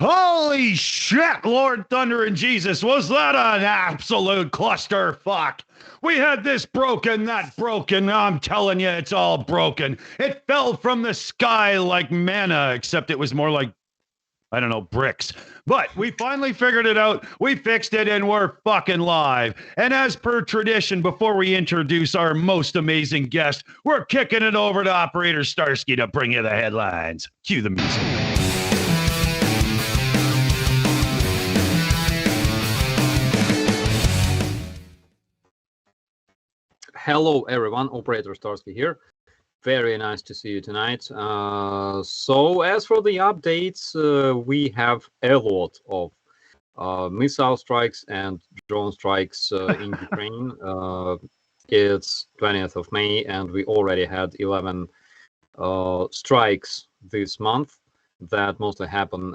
Holy shit, Lord Thunder and Jesus, was that an absolute clusterfuck? We had this broken, that broken. I'm telling you, it's all broken. It fell from the sky like manna, except it was more like, I don't know, bricks. But we finally figured it out. We fixed it and we're fucking live. And as per tradition, before we introduce our most amazing guest, we're kicking it over to Operator Starsky to bring you the headlines. Cue the music. Hello everyone, Operator Starsky here. Very nice to see you tonight. So as for the updates, we have a lot of missile strikes and drone strikes in Ukraine. It's 20th of May and we already had 11 strikes this month that mostly happen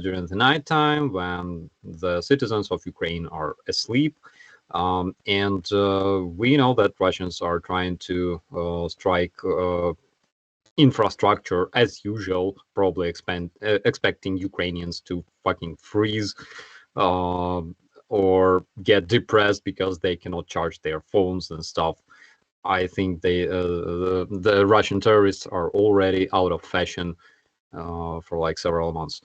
during the night time when the citizens of Ukraine are asleep. And we know that Russians are trying to strike infrastructure as usual, probably expecting Ukrainians to fucking freeze or get depressed because they cannot charge their phones and stuff. I think the Russian terrorists are already out of fashion for like several months.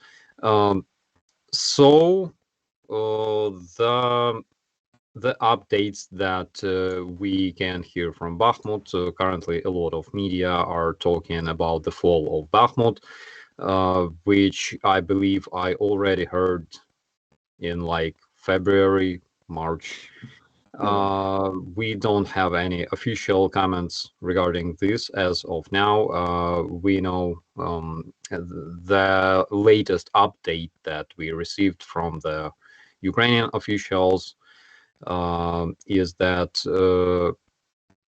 So the updates that we can hear from Bakhmut. Currently, a lot of media are talking about the fall of Bakhmut, which I believe I already heard in like February, March. We don't have any official comments regarding this as of now. We know the latest update that we received from the Ukrainian officials is that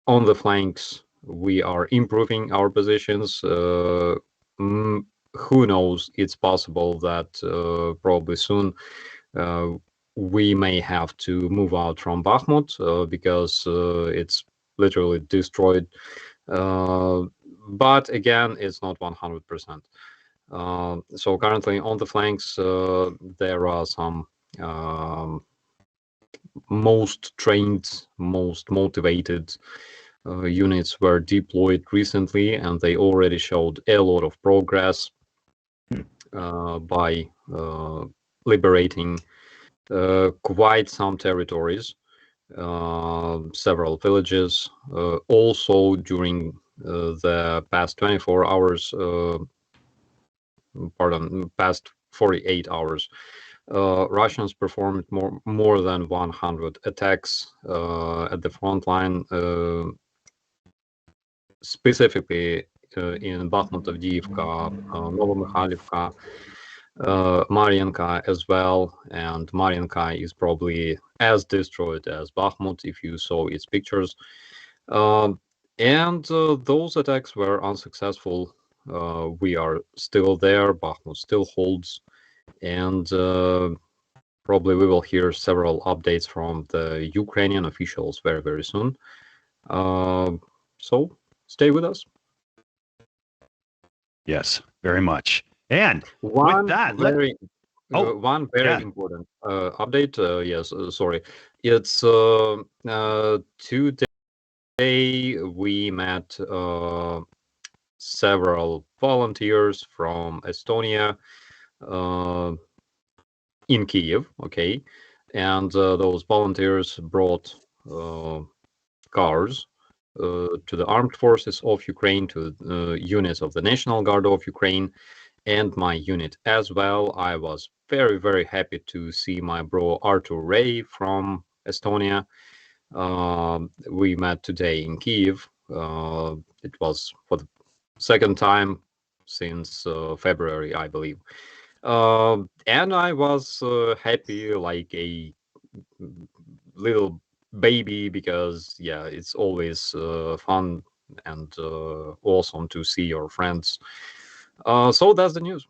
on the flanks we are improving our positions. Who knows, it's possible that probably soon we may have to move out from Bakhmut because it's literally destroyed. But again, it's not 100%. So currently on the flanks there are some most trained, most motivated units were deployed recently, and they already showed a lot of progress by liberating quite some territories, several villages. Also during the past 24 hours, past 48 hours, Russians performed more than 100 attacks at the front line, specifically in Bakhmut, Avdiivka, Novomykhailivka, Mariinka as well. And Mariinka is probably as destroyed as Bakhmut if you saw its pictures. And those attacks were unsuccessful. We are still there. Bakhmut still holds. And probably we will hear several updates from the Ukrainian officials very, very soon. So stay with us. Yes, very much. And One with that, very yeah. important update. Yes, sorry. It's today we met several volunteers from Estonia in Kiev. Okay, and those volunteers brought cars to the armed forces of Ukraine, to units of the National Guard of Ukraine, and my unit as well. I was very, very happy to see my bro Artur Ray from Estonia. We met today in Kiev. It was for the second time since February, I believe. And I was happy like a little baby, because yeah, it's always fun and awesome to see your friends. So that's the news.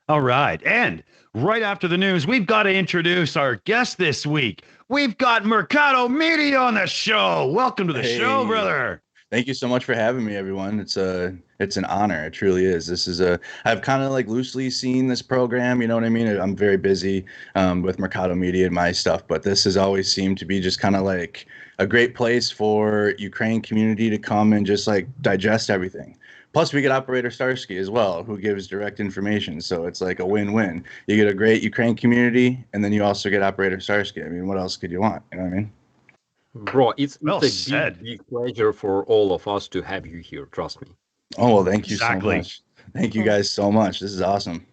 All right. And right after the news, we've got to introduce our guest this week. We've got Mercado Media on the show. Welcome to the show, brother. Thank you so much for having me, everyone. It's an honor. It truly is. I've kind of like loosely seen this program. You know what I mean? I'm very busy with Mercado Media and my stuff, but this has always seemed to be just kind of like a great place for Ukraine community to come and just like digest everything. Plus, we get Operator Starsky as well, who gives direct information. So it's like a win-win. You get a great Ukraine community, and then you also get Operator Starsky. I mean, what else could you want? You know what I mean? Bro, it's Well a said. big pleasure for all of us to have you here. Trust me. Oh, well, thank you Exactly. so much. Thank you guys so much. This is awesome.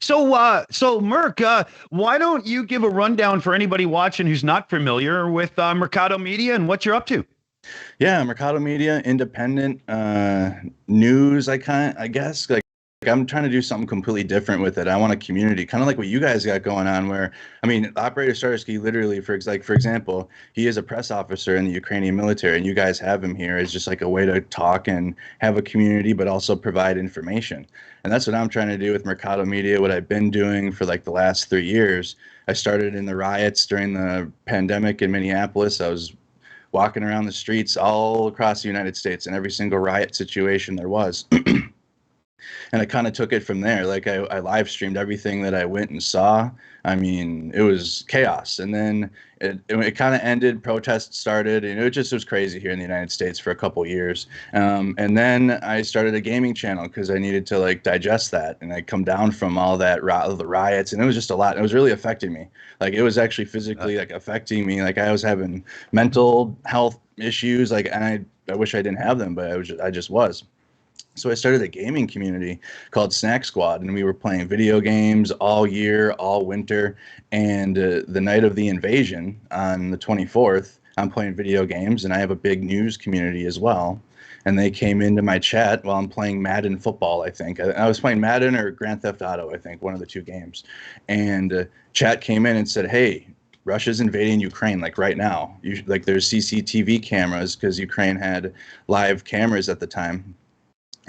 So Merc, why don't you give a rundown for anybody watching who's not familiar with Mercado Media and what you're up to? Yeah, Mercado Media, independent news. I guess like I'm trying to do something completely different with it. I want a community, kind of like what you guys got going on. Where I mean, Operator Starsky, literally, for example, he is a press officer in the Ukrainian military, and you guys have him here as just like a way to talk and have a community, but also provide information. And that's what I'm trying to do with Mercado Media. What I've been doing for like the last 3 years. I started in the riots during the pandemic in Minneapolis. I was walking around the streets all across the United States in every single riot situation there was. And I kind of took it from there. Like I live streamed everything that I went and saw. I mean, it was chaos. And then it kind of ended. Protests started, and it was crazy here in the United States for a couple years. And then I started a gaming channel because I needed to like digest that, and I come down from all that the riots, and it was just a lot. It was really affecting me. Like it was actually physically like affecting me. Like I was having mental health issues. Like, and I wish I didn't have them, but I just was. So I started a gaming community called Snack Squad, and we were playing video games all year, all winter. And the night of the invasion on the 24th, I'm playing video games, and I have a big news community as well. And they came into my chat while I'm playing Madden football, I think. I was playing Madden or Grand Theft Auto, I think, one of the two games. And chat came in and said, hey, Russia's invading Ukraine, like right now. Like there's CCTV cameras because Ukraine had live cameras at the time.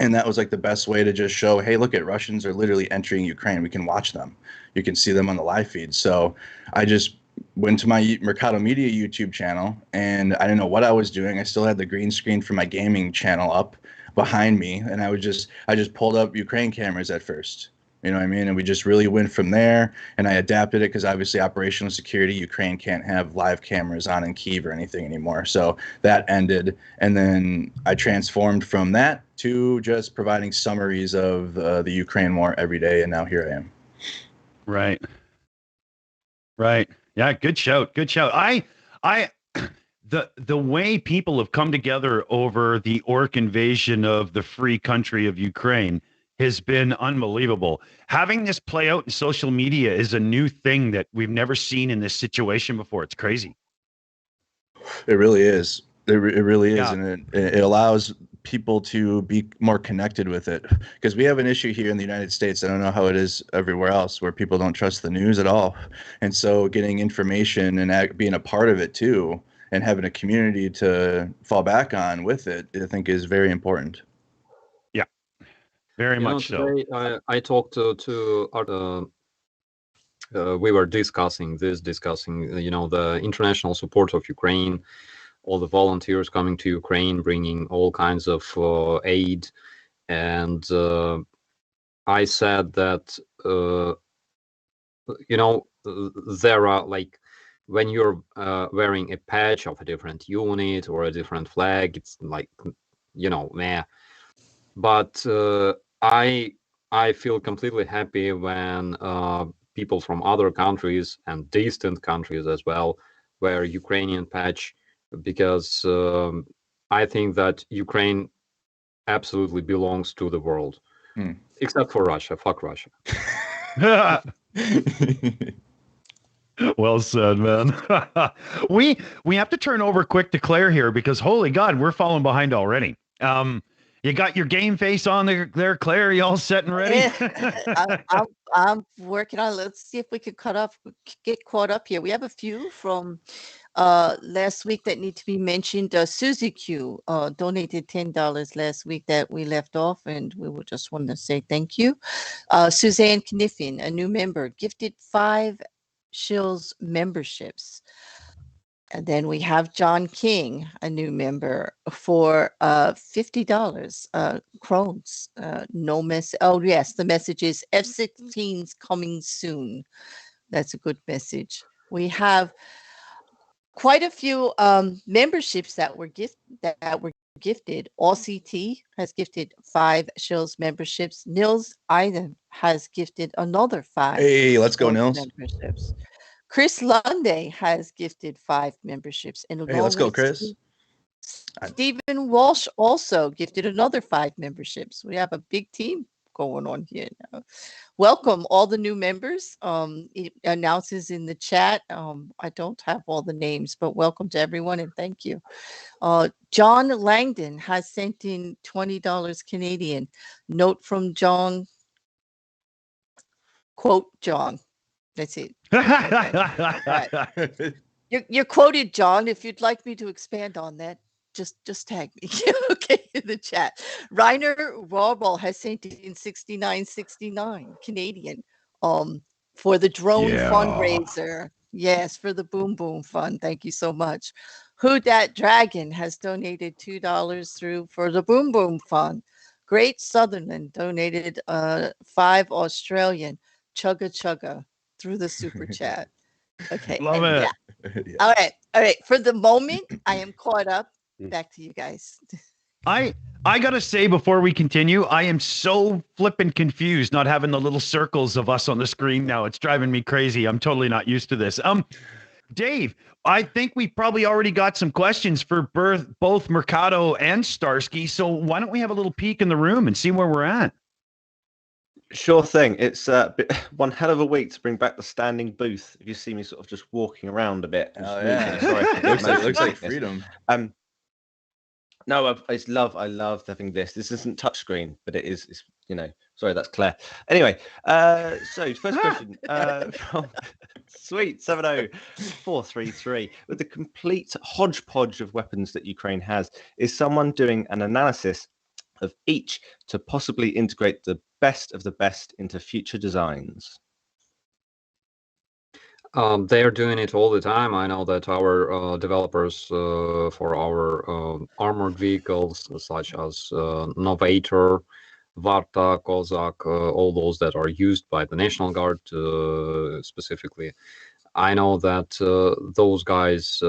And that was like the best way to just show, hey, look at Russians are literally entering Ukraine. We can watch them. You can see them on the live feed. So I just went to my Mercado Media YouTube channel, and I didn't know what I was doing. I still had the green screen for my gaming channel up behind me, and I just pulled up Ukraine cameras at first. You know what I mean? And we just really went from there, and I adapted it because obviously operational security, Ukraine can't have live cameras on in Kyiv or anything anymore. So that ended, and then I transformed from that to just providing summaries of the Ukraine war every day, and now here I am. Right. Yeah, good shout. I the way people have come together over the orc invasion of the free country of Ukraine has been unbelievable. Having this play out in social media is a new thing that we've never seen in this situation before. It's crazy. It really is. It really is, Yeah. and it allows people to be more connected with it, because we have an issue here in the United States. I don't know how it is everywhere else, where people don't trust the news at all, and so getting information and being a part of it too, and having a community to fall back on with it, I think is very important. Yeah, very much so. Today I talked to we were discussing the international support of Ukraine, all the volunteers coming to Ukraine, bringing all kinds of aid. And I said that, there are, like, when you're wearing a patch of a different unit or a different flag, it's like, meh. But I feel completely happy when people from other countries and distant countries as well wear Ukrainian patch, because I think that Ukraine absolutely belongs to the world, except for Russia. Fuck Russia. Well said, man. we have to turn over quick to Claire here, because holy God, we're falling behind already. You got your game face on there, Claire. Are you all set and ready? I'm working on. Let's see if we could get caught up here. We have a few from last week that need to be mentioned. Susie Q donated $10 last week that we left off, and we would just want to say thank you. Suzanne Kniffin, a new member, gifted 5 Shills memberships. And then we have John King, a new member, for $50 crones. No mess. Oh yes, the message is F-16's coming soon. That's a good message. We have quite a few memberships that were gifted. AllCT has gifted 5 Shills memberships. Nils Iden has gifted another 5. Hey, let's go, Shills Nils. memberships. Chris Lunde has gifted 5 memberships. And Hey, let's go, Chris. Stephen Walsh also gifted another 5 memberships. We have a big team going on here now. Welcome all the new members. It announces in the chat. I don't have all the names, but welcome to everyone and thank you. John Langdon has sent in $20 Canadian. Note from John. Quote John. That's it. Right. You're quoted, John. If you'd like me to expand on that, just tag me. Okay, in the chat. Reiner Warball has sent in $69.69 Canadian for the drone fundraiser. Yes, for the Boom Boom Fund. Thank you so much. Who Dat Dragon has donated $2 through for the Boom Boom Fund. Great Sutherland donated 5 Australian. Chugga Chugga through the super chat. Okay. Love it. Yeah. All right. For the moment, I am caught up. Back to you guys. I gotta say, before we continue, I am so flippin' confused not having the little circles of us on the screen now. It's driving me crazy. I'm totally not used to this. Dave, I think we probably already got some questions for both Mercado and Starsky. So why don't we have a little peek in the room and see where we're at? Sure thing. It's one hell of a week to bring back the standing booth. If you see me sort of just walking around a bit. Oh, yeah. Sorry. looks like freedom. No, I love having this. This isn't touchscreen, but it is. It's, sorry, that's Claire. Anyway, so first question from Sweet 70433. With the complete hodgepodge of weapons that Ukraine has, is someone doing an analysis of each to possibly integrate the best of the best into future designs? They are doing it all the time. I know that our developers for our armored vehicles, such as Novator, Varta, Kozak, all those that are used by the National Guard specifically, I know that those guys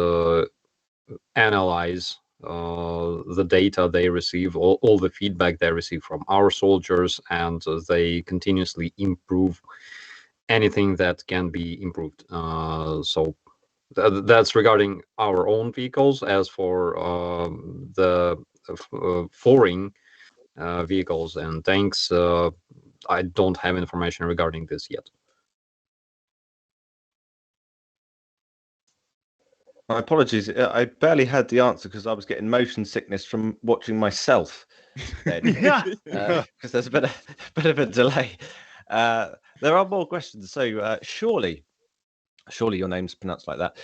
analyze the data they receive, all the feedback they receive from our soldiers, and they continuously improve anything that can be improved. So That's regarding our own vehicles. As for the foreign vehicles and tanks, I don't have information regarding this yet. My apologies. I barely had the answer because I was getting motion sickness from watching myself. Yeah. Because there's a bit of a delay. There are more questions. So surely your name's pronounced like that.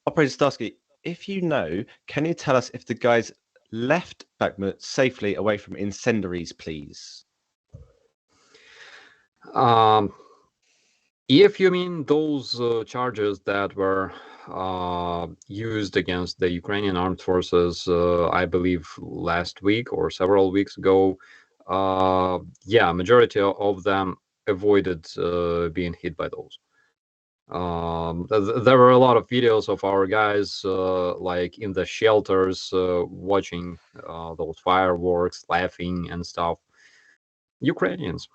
Operator Starsky, if you know, can you tell us if the guys left Bakhmut safely away from incendiaries, please? If you mean those charges that were used against the Ukrainian armed forces, I believe last week or several weeks ago, yeah, majority of them avoided being hit by those. There were a lot of videos of our guys like in the shelters watching those fireworks, laughing and stuff. Ukrainians.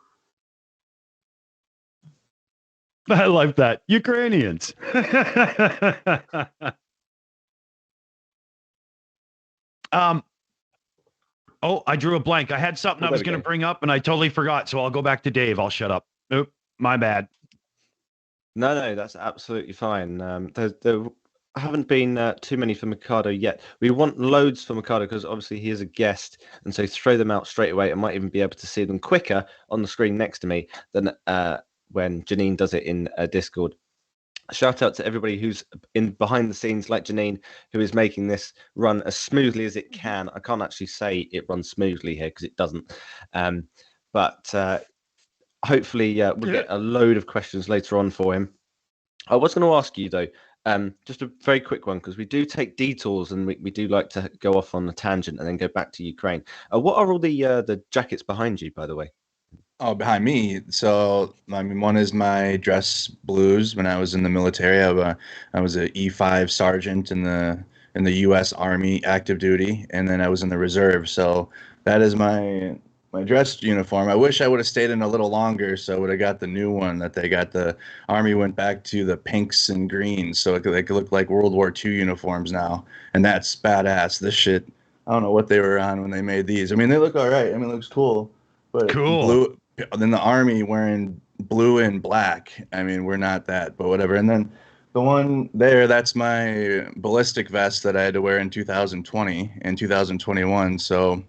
I like that. Ukrainians. Oh, I drew a blank. I had something I was going to bring up and I totally forgot. So I'll go back to Dave. I'll shut up. Nope, my bad. No, that's absolutely fine. There haven't been too many for Mercado yet. We want loads for Mercado because obviously he is a guest, and so throw them out straight away. I might even be able to see them quicker on the screen next to me than when Janine does it in Discord. Shout out to everybody who's in behind the scenes, like Janine, who is making this run as smoothly as it can. I can't actually say it runs smoothly here because it doesn't, but hopefully we'll get a load of questions later on for him. I was going to ask you though, just a very quick one, because we do take detours and we do like to go off on a tangent and then go back to Ukraine. What are all the jackets behind you, by the way? Oh, behind me. So, I mean, one is my dress blues. When I was in the military, I was a E5 sergeant in the U.S. Army active duty, and then I was in the reserve. So that is my dress uniform. I wish I would have stayed in a little longer, so I would have got the new one that they got. The Army went back to the pinks and greens, so they could look like World War II uniforms now, and that's badass. This shit, I don't know what they were on when they made these. I mean, they look all right. I mean, it looks cool, but Cool. blue. Then the Army wearing blue and black. I mean, we're not that, but whatever. And then the one there, that's my ballistic vest that I had to wear in 2020 and 2021. So,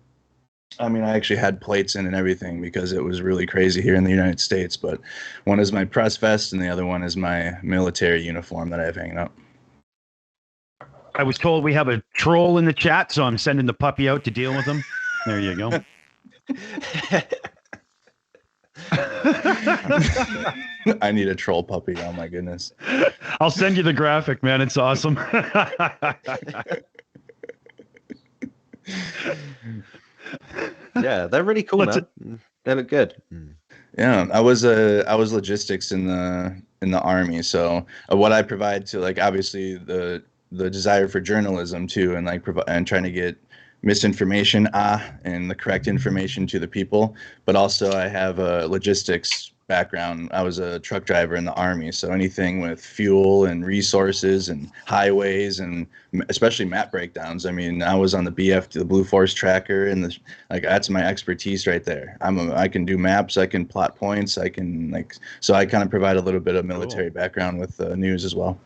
I mean, I actually had plates in and everything because it was really crazy here in the United States. But one is my press vest and the other one is my military uniform that I have hanging up. I was told we have a troll in the chat, so I'm sending the puppy out to deal with him. There you go. I need a troll puppy. Oh my goodness. I'll send you the graphic, man. It's awesome. Yeah, they're really cool, man. They look good. Yeah, I was logistics in the Army. So what I provide to, like, obviously the desire for journalism too, and like and trying to get misinformation and the correct information to the people, but also I have a logistics background. I was a truck driver in the Army, so anything with fuel and resources and highways and especially map breakdowns. I mean, I was on the BF, the Blue Force Tracker, and that's my expertise right there. I can do maps, I can plot points, I can so I kind of provide a little bit of military background with news as well.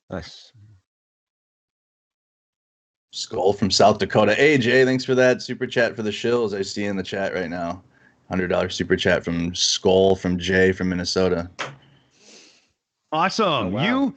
Nice. Skull from South Dakota. Hey, Jay, thanks for that super chat for the Shills. I see in the chat right now. $100 super chat from Skull from Jay from Minnesota. Awesome. Oh, wow.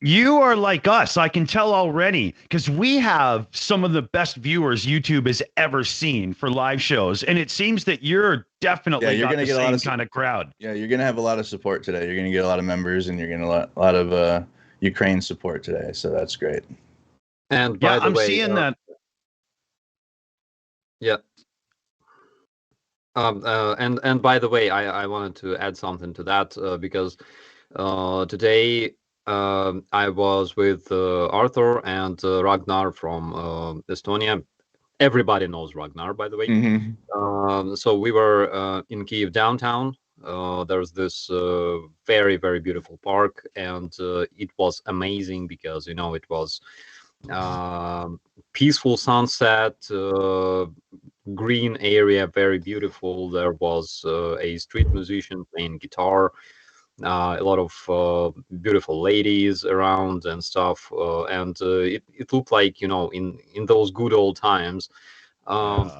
You are like us. I can tell already, because we have some of the best viewers YouTube has ever seen for live shows, and it seems that you're definitely you're got gonna the get a lot same of kind of crowd. Yeah, you're gonna have a lot of support today. You're gonna get a lot of members, and you're gonna a lot of Ukraine support today. So that's great. And by the I'm way, seeing that. Yeah. And by the way, I wanted to add something to that because today I was with Arthur and Ragnar from Estonia. Everybody knows Ragnar, by the way. Mm-hmm. So we were in Kyiv downtown There's this very, very beautiful park, and it was amazing because, it was peaceful sunset, green area, very beautiful. There was a street musician playing guitar, a lot of beautiful ladies around and stuff, and it looked like, in those good old times. Um,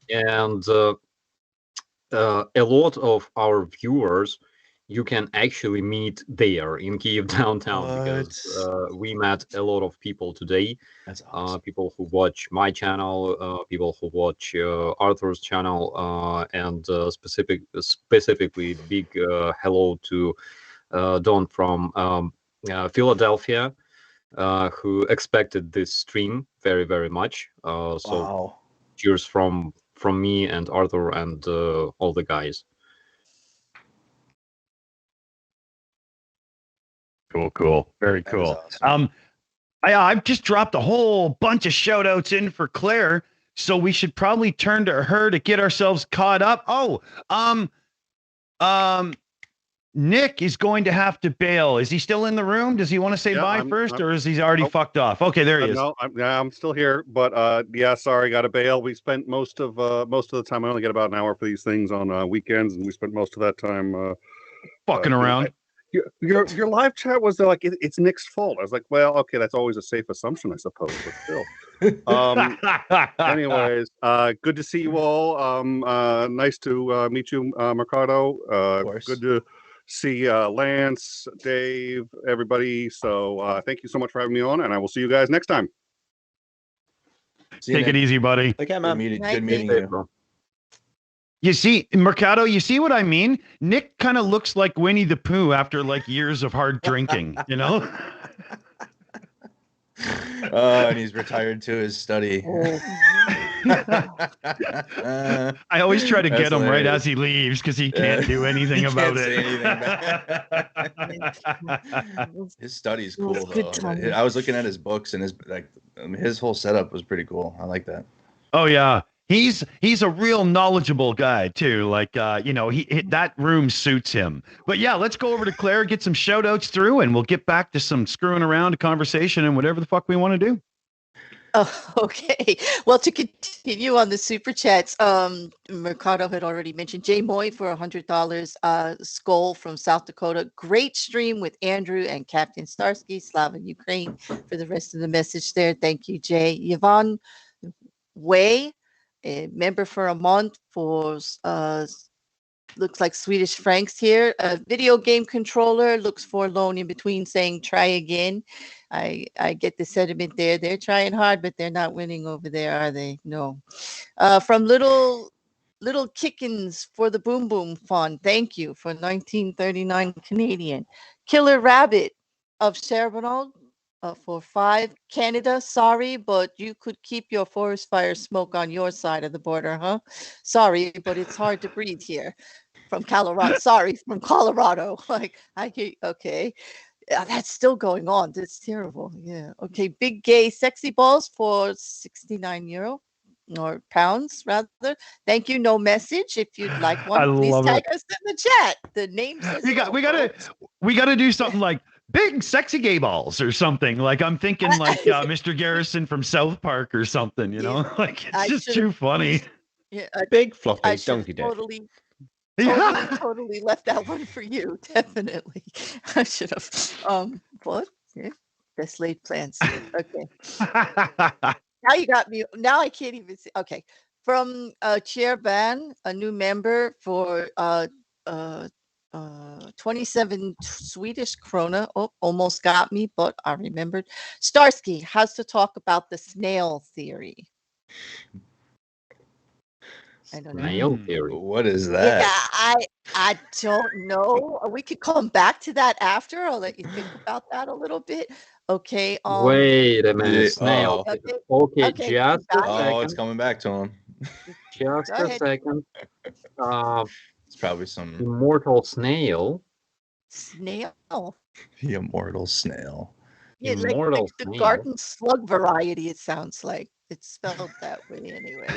and a lot of our viewers you can actually meet there in Kiev downtown, because we met a lot of people today. That's awesome. People who watch my channel, people who watch Arthur's channel, and specifically big hello to Don from Philadelphia, who expected this stream very, very much. So Wow. cheers from me and Arthur and all the guys. Cool. Very That is cool. awesome. I've just dropped a whole bunch of shout outs in for Claire, so we should probably turn to her to get ourselves caught up. Nick is going to have to bail. Is he still in the room? Does he want to say bye first, or is he already fucked off? Okay, there he is. No, I'm still here, but yeah, sorry, got to bail. We spent most of the time. I only get about an hour for these things on weekends, and we spent most of that time fucking around. Your live chat was like it's Nick's fault. I was like, well, okay, that's always a safe assumption, I suppose, but still. Anyways, good to see you all. Nice to meet you, Mercado. Good to see Lance, Dave, everybody. So thank you so much for having me on, and I will see you guys next time. Take it easy, buddy. Okay, man. Good meeting you. You see, Mercado, you see what I mean? Nick kind of looks like Winnie the Pooh after like years of hard drinking, you know? Oh, and he's retired to his study. I always try to get him right as he leaves because he can't do anything about it. His study's cool though. I was looking at his books, and his whole setup was pretty cool. I like that. Oh yeah. He's a real knowledgeable guy too. Like that room suits him. But yeah, let's go over to Claire, get some shout outs through, and we'll get back to some screwing around, conversation, and whatever the fuck we want to do. Oh, okay. Well, to continue on the super chats, Mercado had already mentioned Jay Moy for $100. Skull from South Dakota. Great stream with Andrew and Captain Starsky, Slava Ukraine, for the rest of the message there. Thank you, Jay. Yvonne Way, a member for a month for looks like Swedish francs here. A video game controller, looks forlorn in between, saying try again. I get the sentiment there. They're trying hard, but they're not winning over there, are they? No. From little Kickins for the Boom Boom Fund. Thank you for 1939 Canadian. Killer Rabbit of Charbonneau. For 5 Canada, sorry, but you could keep your forest fire smoke on your side of the border, huh? Sorry, but it's hard to breathe here. From Colorado, sorry, from Colorado. Like okay, that's still going on. That's terrible. Yeah. Okay, big gay sexy balls for €69 or pounds rather. Thank you. No message. If you'd like one, please tag us in the chat. The names. We gotta do something like big sexy gay balls or something. Like I'm thinking like Mr. Garrison from South Park or something, you know? Like it's just too funny. Yeah, big floppy donkey dick. Totally left that one for you. Definitely. I should have. What? Yeah. Best laid plans. Okay. Now you got me. Now I can't even see. Okay. From Chair Ban, a new member for 27 Swedish krona. Oh, almost got me, but I remembered. Starsky has to talk about the snail theory. I don't know. Snail theory. What is that? Yeah, I don't know. We could come back to that after. I'll let you think about that a little bit. Okay. Wait a minute, Snail. Okay, just a second. Oh, it's coming back to him. Just a second. It's probably some immortal snail. Snail. The immortal snail. Yeah, like the garden slug variety. It sounds like it's spelled that way anyway.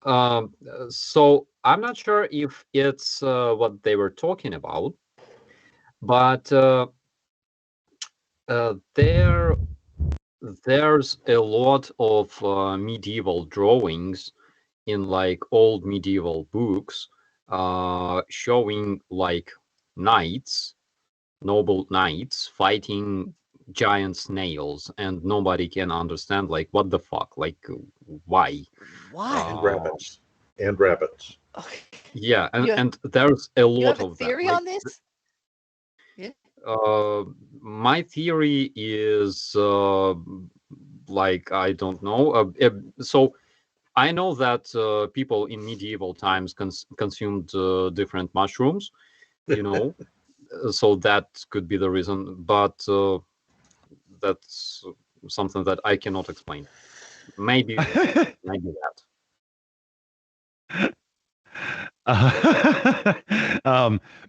So I'm not sure if it's what they were talking about, but there's a lot of medieval drawings in like old medieval books showing like knights, noble knights fighting giant snails, and nobody can understand like what the fuck, like why. Why? And Uh, rabbits. And rabbits. Okay. yeah, You, and there's a you lot have a of that. theory Like, on this? my theory is like I don't know. So I know that people in medieval times consumed different mushrooms, you know, so that could be the reason. But that's something that I cannot explain. Maybe that.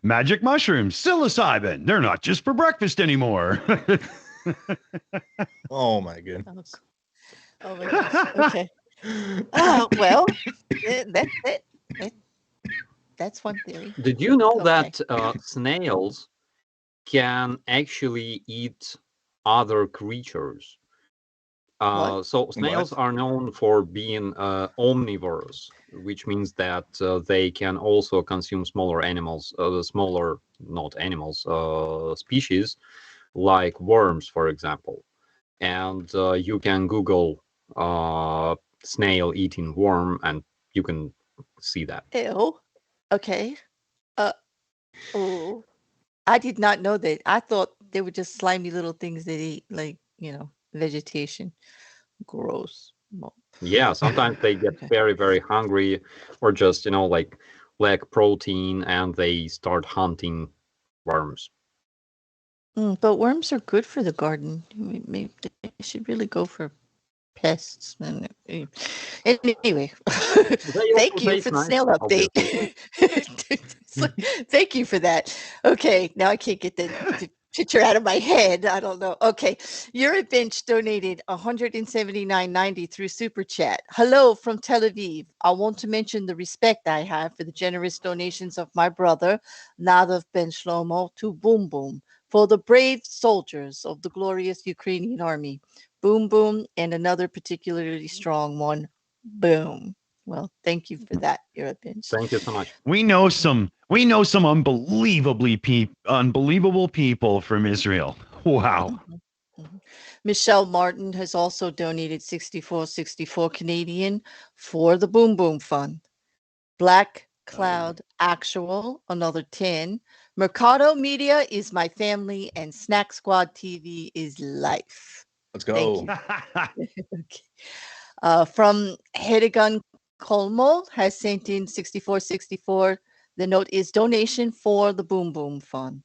Magic mushrooms, psilocybin. They're not just for breakfast anymore. Oh my goodness. Oh my gosh. Okay. Well, that's one theory. Did you know Okay. that snails can actually eat other creatures? What? So snails What? are known for being omnivores, which means that they can also consume smaller animals, not animals, species like worms, for example. And you can Google snail eating worm, and you can see that. Ew. Okay. Oh, I did not know that. I thought they were just slimy little things that eat, like, vegetation. Gross. Well, Yeah, sometimes they get okay. very, very hungry, or just like lack protein, and they start hunting worms. But worms are good for the garden. Maybe they should really go for pests. Anyway, They thank also you taste for the nice, snail update. obviously. Thank you for that. Okay, now I can't get the picture out of my head. I don't know. Okay, Bench donated 179.90 through Super Chat. Hello from Tel Aviv. I want to mention the respect I have for the generous donations of my brother, Nadav Ben Shlomo, to Boom Boom for the brave soldiers of the glorious Ukrainian army. Boom Boom, and another particularly strong one, Boom. Well, thank you for that, Bench. Thank you so much. we know some unbelievable people from Israel. Wow. Michelle Martin has also donated 64.64 Canadian for the Boom Boom Fund. Black Cloud Actual, another 10. Mercado Media is my family, and Snack Squad TV is life. Let's Thank go. you. Okay. From Hedegun Kolmo has sent in 64.64. The note is donation for the Boom Boom Fund.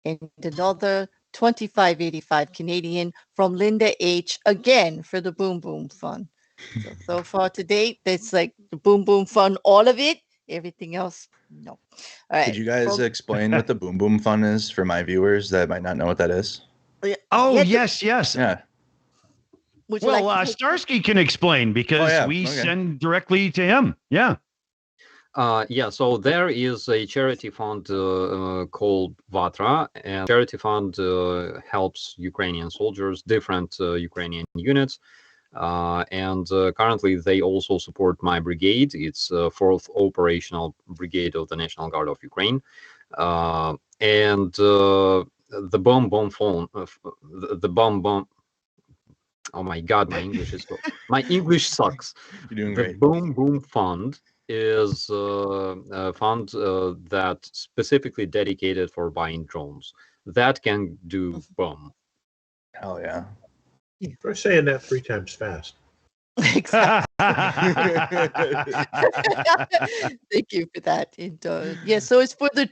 And another 25.85 Canadian from Linda H. again for the Boom Boom Fund. So far to date, that's like the Boom Boom Fund, all of it. Everything else, no. All right. Could you guys explain what the Boom Boom Fun is for my viewers that might not know what that is? Oh, Yeah, yes. Yeah. would you Well, like to take that? Starsky can explain because yeah, we okay. send directly to him. Yeah. Yeah, so there is a charity fund called Vatra, and charity fund helps Ukrainian soldiers, different Ukrainian units, and currently they also support my brigade. It's 4th Operational Brigade of the National Guard of Ukraine, and the bomb bomb phone, the bomb bomb. Oh my God, my English sucks. You're doing The great. Boom Boom Fund is a fund that specifically dedicated for buying drones that can do boom. Hell yeah. Try saying that 3 times fast. Exactly. Thank you for that. Yeah, so it's for the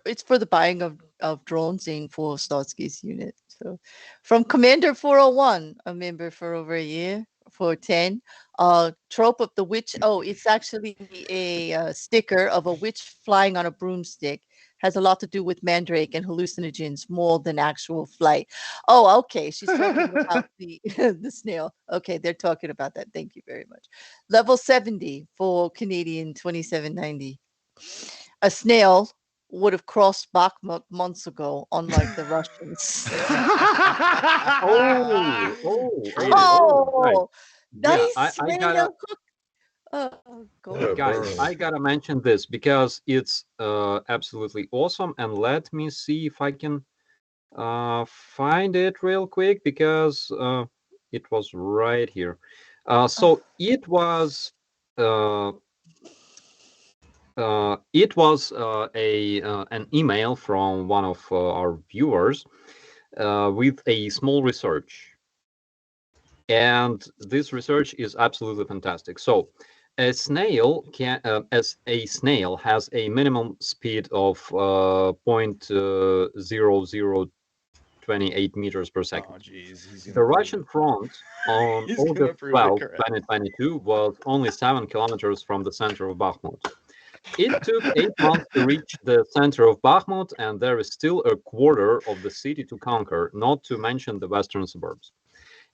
it's for the buying of drones in for Starsky's unit. So from Commander 401, a member for over a year, for 10. Trope of the witch. Oh, it's actually a sticker of a witch flying on a broomstick. has a lot to do with mandrake and hallucinogens more than actual flight. Oh, okay. She's talking about the the snail. Okay, they're talking about that. Thank you very much. Level 70 for Canadian 2790. A snail would have crossed Bakhmut months ago, unlike the Russians. Right. Oh, Yeah, nice I way gotta to cook. Go Yeah, ahead. guys, burn. I gotta mention this because it's absolutely awesome. And let me see if I can find it real quick because it was right here. So it was an email from one of our viewers with a small research, and this research is absolutely fantastic. So a snail has a minimum speed of 0.0028 meters per second. Oh, geez, he's The gonna prove Russian it. front on He's August gonna prove it 12, correct. 2022 was only 7 kilometers from the center of Bakhmut. It took 8 months to reach the center of Bakhmut, and there is still a quarter of the city to conquer, not to mention the western suburbs.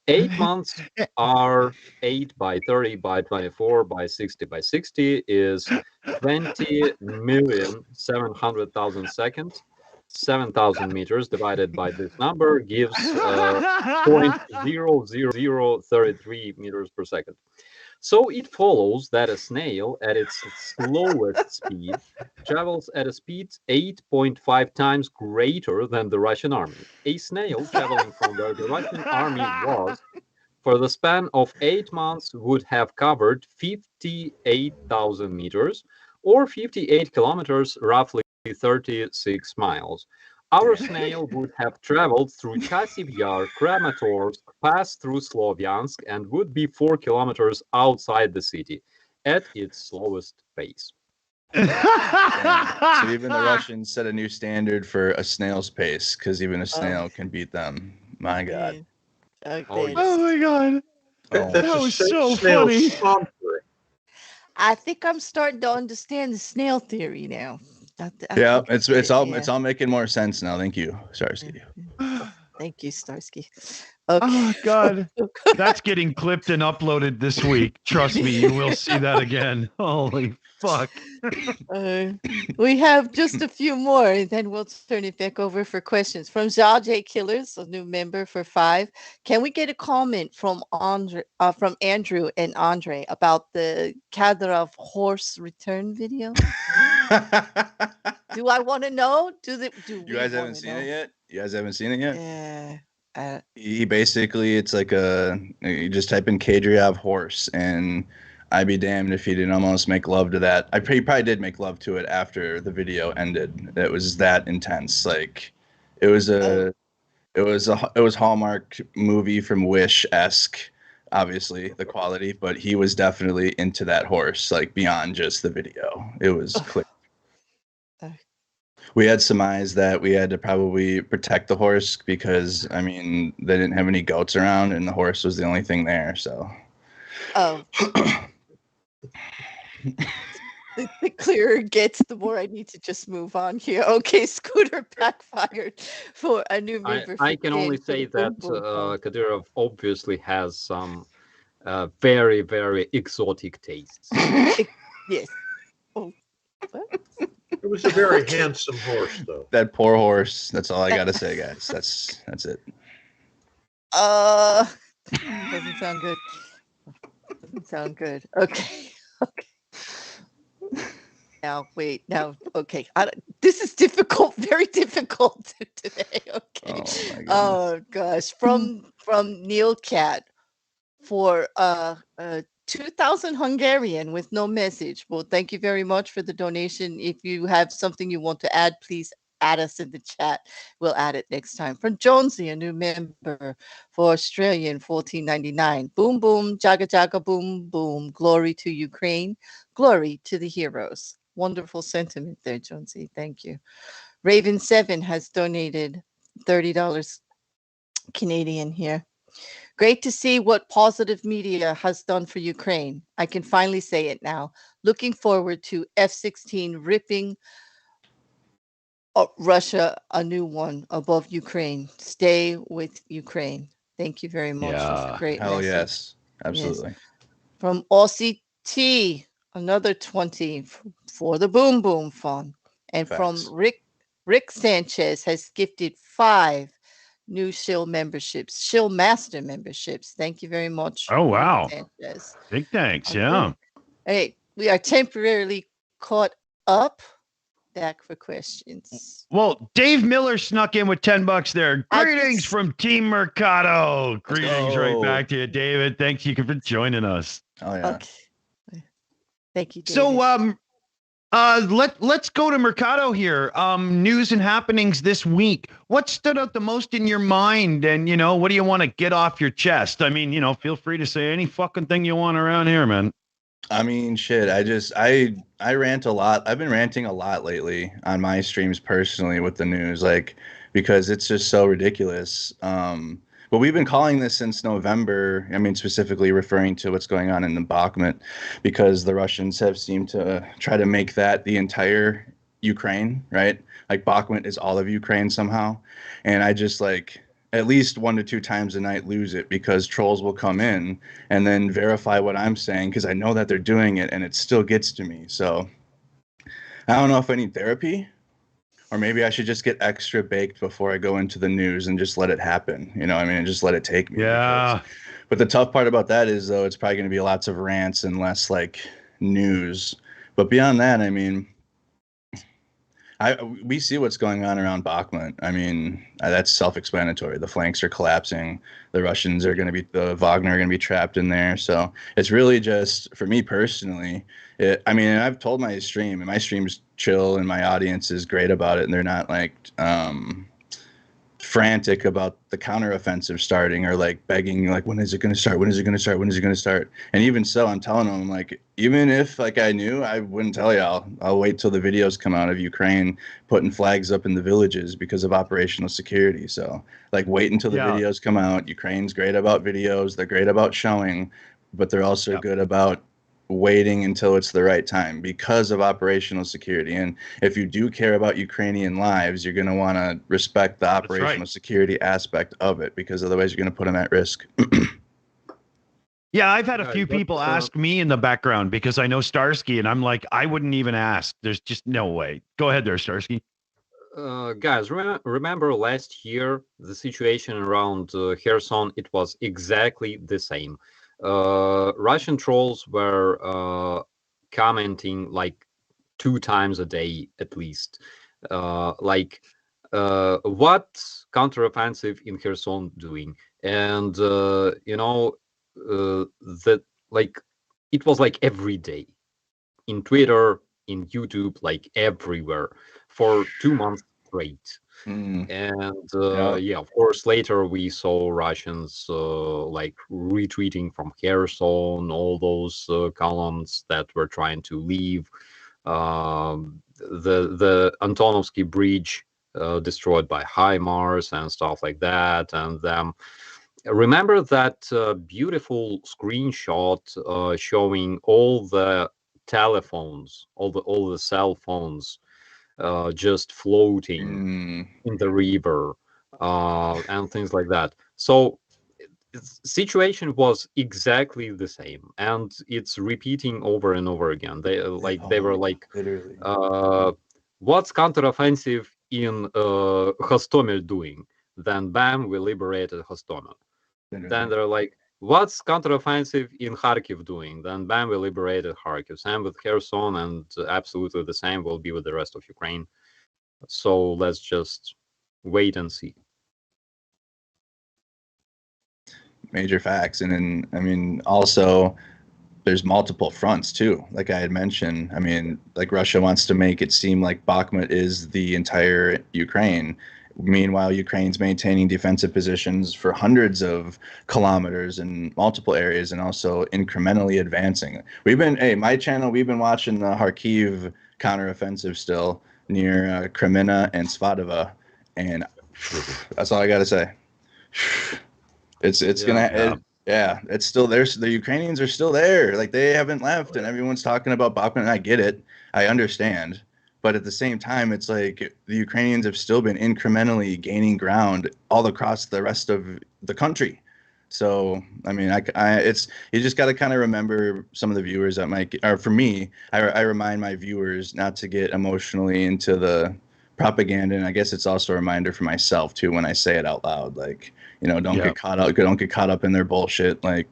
8 months are 8 by 30 by 24 by 60 by 60 is 20,700,000 seconds. 7,000 meters divided by this number gives 0.00033 meters per second. So it follows that a snail at its slowest speed travels at a speed 8.5 times greater than the Russian army. A snail traveling from where the Russian army was for the span of 8 months would have covered 58,000 meters or 58 kilometers, roughly 36 miles. Our snail would have traveled through Chasiv Yar, Kramatorsk, passed through Slovyansk, and would be 4 kilometers outside the city at its slowest pace. Damn. So even the Russians set a new standard for a snail's pace, because even a snail can beat them. My God. Oh, yeah. Oh my god. Oh, That's That a was so snail funny. saunter. I think I'm starting to understand the snail theory now. I yeah, think I it's get it's it all now. it's all making more sense now. Thank you, Starsky. Thank you, Starsky. Okay. Oh god. That's getting clipped and uploaded this week. Trust me, you will see that again. Holy fuck. We have just a few more, and then we'll turn it back over for questions. From Zha J Killers, a new member for 5. Can we get a comment from Andrew and Andre about the Kadyrov horse return video? Do I want to know? Do You we guys haven't wanna seen know? it yet? You guys haven't seen it yet? Yeah. He basically, it's like you just type in Kadyrov horse, and I'd be damned if he didn't almost make love to that. He probably did make love to it after the video ended. It was that intense. Like, it was Oh. it was Hallmark movie from Wish-esque, obviously the quality, but he was definitely into that horse, like beyond just the video. It was clear. We had surmised that we had to probably protect the horse because, I mean, they didn't have any goats around and the horse was the only thing there. So, Oh. The clearer it gets, the more I need to just move on here. Okay, Scooter backfired for a new member. I can only say that Kadyrov obviously has some very, very exotic tastes. Yes. Oh, what? It was a very handsome horse, though. that poor horse. That's all I got to say, guys. That's it. Doesn't sound good. Doesn't sound good. Okay. Okay. Now, wait. Now, okay. This is difficult. Very difficult today. Okay. Oh, my goodness. Gosh. From Neil Cat for 2,000 Hungarian with no message. Well, thank you very much for the donation. If you have something you want to add, please add us in the chat. We'll add it next time. From Jonesy, a new member for Australian 14.99. Boom, boom, jaga, jaga, boom, boom. Glory to Ukraine. Glory to the heroes. Wonderful sentiment there, Jonesy. Thank you. Raven 7 has donated $30 Canadian here. Great to see what positive media has done for Ukraine. I can finally say it now. Looking forward to F-16 ripping Russia, a new one above Ukraine. Stay with Ukraine. Thank you very much. That's a Yeah. great Hell message. yes. Absolutely. From Aussie T, another 20 for the Boom Boom Fund. And Facts. from Rick Sanchez has gifted 5 new Shill memberships, Shill Master memberships. Thank you very much. Oh, Rick wow. Sanchez. Big thanks. Okay. Yeah. Hey, we are temporarily caught up. Back for questions. Well, Dave Miller snuck in with $10 there. I Greetings just- from Team Mercado. Greetings right go. back to you, David. Thanks you for joining us. Oh yeah. Okay. Thank you, David. So let's go to Mercado here. News and happenings this week. What stood out the most in your mind? And what do you want to get off your chest? I mean, feel free to say any fucking thing you want around here, man. I mean, shit. I rant a lot. I've been ranting a lot lately on my streams personally with the news, like because it's just so ridiculous. But we've been calling this since November. I mean, specifically referring to what's going on in the Bakhmut, because the Russians have seemed to try to make that the entire Ukraine, right? Like Bakhmut is all of Ukraine somehow, and I just like at least 1 to 2 times a night lose it because trolls will come in and then verify what I'm saying because I know that they're doing it and it still gets to me. So I don't know if I need therapy or maybe I should just get extra baked before I go into the news and just let it happen. And just let it take me. Yeah. But the tough part about that is though, it's probably going to be lots of rants and less like news. But beyond that, I mean, we see what's going on around Bakhmut. I mean, that's self-explanatory. The flanks are collapsing. The Russians are going to be, the Wagner are going to be trapped in there. So it's really just, for me personally, I've told my stream, and my stream's chill, and my audience is great about it, and they're not like frantic about the counteroffensive starting or like begging like when is it going to start, when is it going to start, when is it going to start. And even so, I'm telling them like even if like I knew, I wouldn't tell you. I'll wait till the videos come out of Ukraine putting flags up in the villages because of operational security. So like wait until the videos come out. Ukraine's great about videos, they're great about showing, but they're also good about waiting until it's the right time because of operational security. And if you do care about Ukrainian lives, you're going to want to respect the operational security aspect of it, because otherwise you're going to put them at risk. Yeah, I've had a few people ask me in the background because I know Starsky, and I'm like, I wouldn't even ask. There's just no way. Go ahead there, Starsky. Guys, remember last year, the situation around Kherson, it was exactly the same. Russian trolls were commenting like 2 times a day at least. What counteroffensive in Kherson doing? And that like it was like every day in Twitter, in YouTube, like everywhere for 2 months straight. And of course, later we saw Russians like retreating from Kherson, all those columns that were trying to leave. The Antonovsky Bridge destroyed by HIMARS and stuff like that. And remember that beautiful screenshot showing all the telephones, all the cell phones just floating in the river and things like that. So situation was exactly the same, and it's repeating over and over again. They were like, literally, what's counteroffensive in Hostomel doing? Then bam, we liberated Hostomel. Then they're like, what's counteroffensive in Kharkiv doing? Then bam, we liberated Kharkiv. Same with Kherson, and absolutely the same will be with the rest of Ukraine. So let's just wait and see. Major facts. And then, I mean, also there's multiple fronts too. Like I had mentioned, I mean, like Russia wants to make it seem like Bakhmut is the entire Ukraine. Meanwhile, Ukraine's maintaining defensive positions for hundreds of kilometers in multiple areas and also incrementally advancing. My channel, we've been watching the Kharkiv counteroffensive still near Kreminna and Svadova. And that's all I got to say. It's still there. The Ukrainians are still there. Like they haven't left, and everyone's talking about Bakhmut, and I get it. I understand. But at the same time, it's like the Ukrainians have still been incrementally gaining ground all across the rest of the country. So, I mean, it's, you just got to kind of remember some of the viewers that might get, or for me, I remind my viewers not to get emotionally into the propaganda. And I guess it's also a reminder for myself too, when I say it out loud, like, you know, don't get caught up in their bullshit. Like,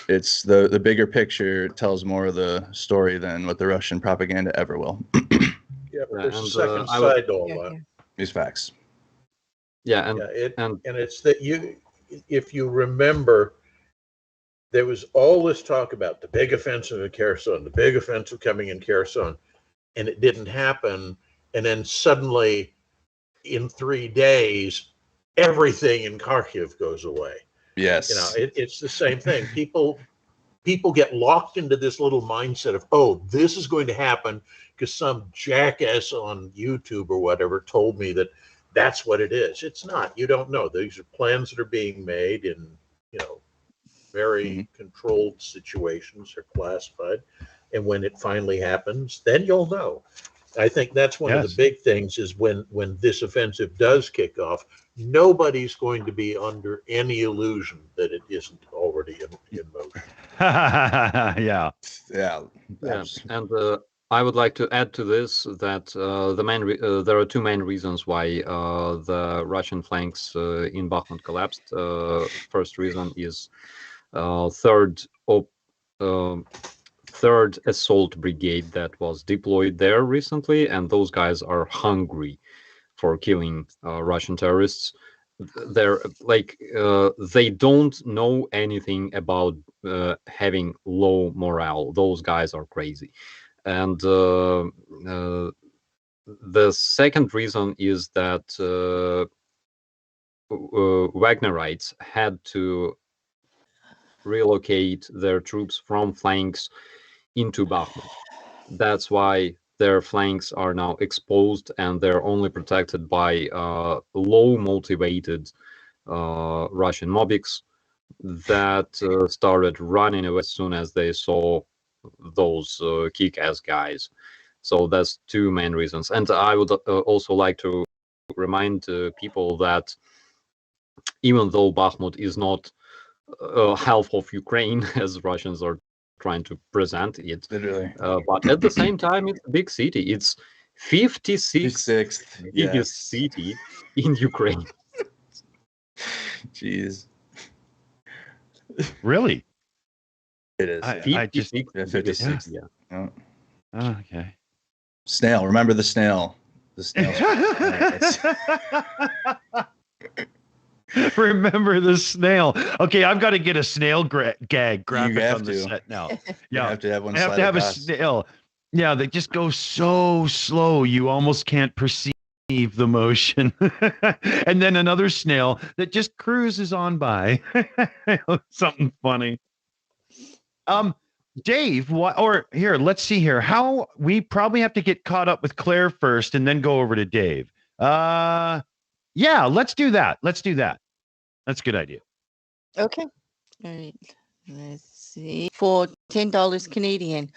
it's the bigger picture tells more of the story than what the Russian propaganda ever will. Yeah, but there's a and, second I would- side to all Yeah, that. yeah. These facts. Yeah, and Yeah, and and it's that if you remember, there was all this talk about the big offensive in Kherson, the big offensive coming in Kherson, and it didn't happen. And then suddenly, in 3 days, everything in Kharkiv goes away. Yes. You know, it's the same thing. People get locked into this little mindset of, oh, this is going to happen because some jackass on YouTube or whatever told me that that's what it is. It's not. You don't know. These are plans that are being made in, you know, very controlled situations. They're classified. And when it finally happens, then you'll know. I think that's one of the big things is when this offensive does kick off, nobody's going to be under any illusion that it isn't already in motion. Yeah. And I would like to add to this that there are two main reasons why the Russian flanks in Bakhmut collapsed. First reason is third assault brigade that was deployed there recently, and those guys are hungry for killing Russian terrorists. They're like they don't know anything about having low morale. Those guys are crazy. And the second reason is that Wagnerites had to relocate their troops from flanks into Bakhmut. That's why their flanks are now exposed and they're only protected by low motivated Russian mobics that started running away as soon as they saw those kick-ass guys. So that's two main reasons. And I would also like to remind people that even though Bakhmut is not half of Ukraine, as Russians are trying to present it, literally, but at the same time, it's a big city. It's 56th biggest city in Ukraine. Jeez. Really? It is. I just 56. Yeah. Oh. Oh, okay. Snail. Remember the snail. The snail. Remember the snail. Okay, I've got to get a snail gag graphic on the set now. Yeah, you have to have one. I have to have a snail. Yeah, they just go so slow you almost can't perceive the motion. And then another snail that just cruises on by. Something funny. Dave, or here, let's see here. How we probably have to get caught up with Claire first and then go over to Dave. Yeah, let's do that. That's a good idea. Okay. All right. Let's see. For $10 Canadian.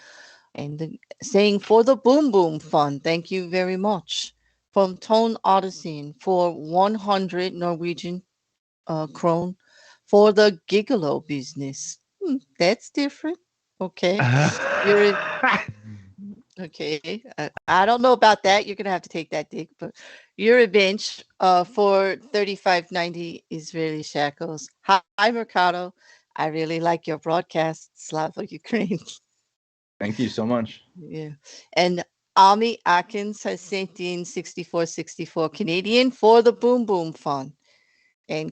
And saying for the Boom Boom Fund, thank you very much. From Tone Odyssey for 100 Norwegian krone for the Gigolo business. That's different. Okay. Okay. I don't know about that. You're going to have to take that, Dick. But Eurobench for 35.90 Israeli shekels. Hi, Mercado. I really like your broadcast, Slava Ukraine. Thank you so much. Yeah. And Ami Atkins has sent in 64.64 Canadian for the Boom Boom Fund. And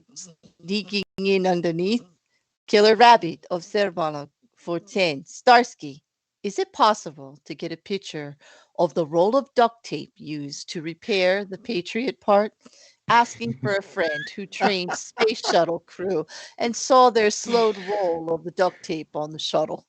sneaking in underneath, Killer Rabbit of Serbana for 10. Starsky, is it possible to get a picture of the roll of duct tape used to repair the Patriot part? Asking for a friend who trained space shuttle crew and saw their slowed roll of the duct tape on the shuttle.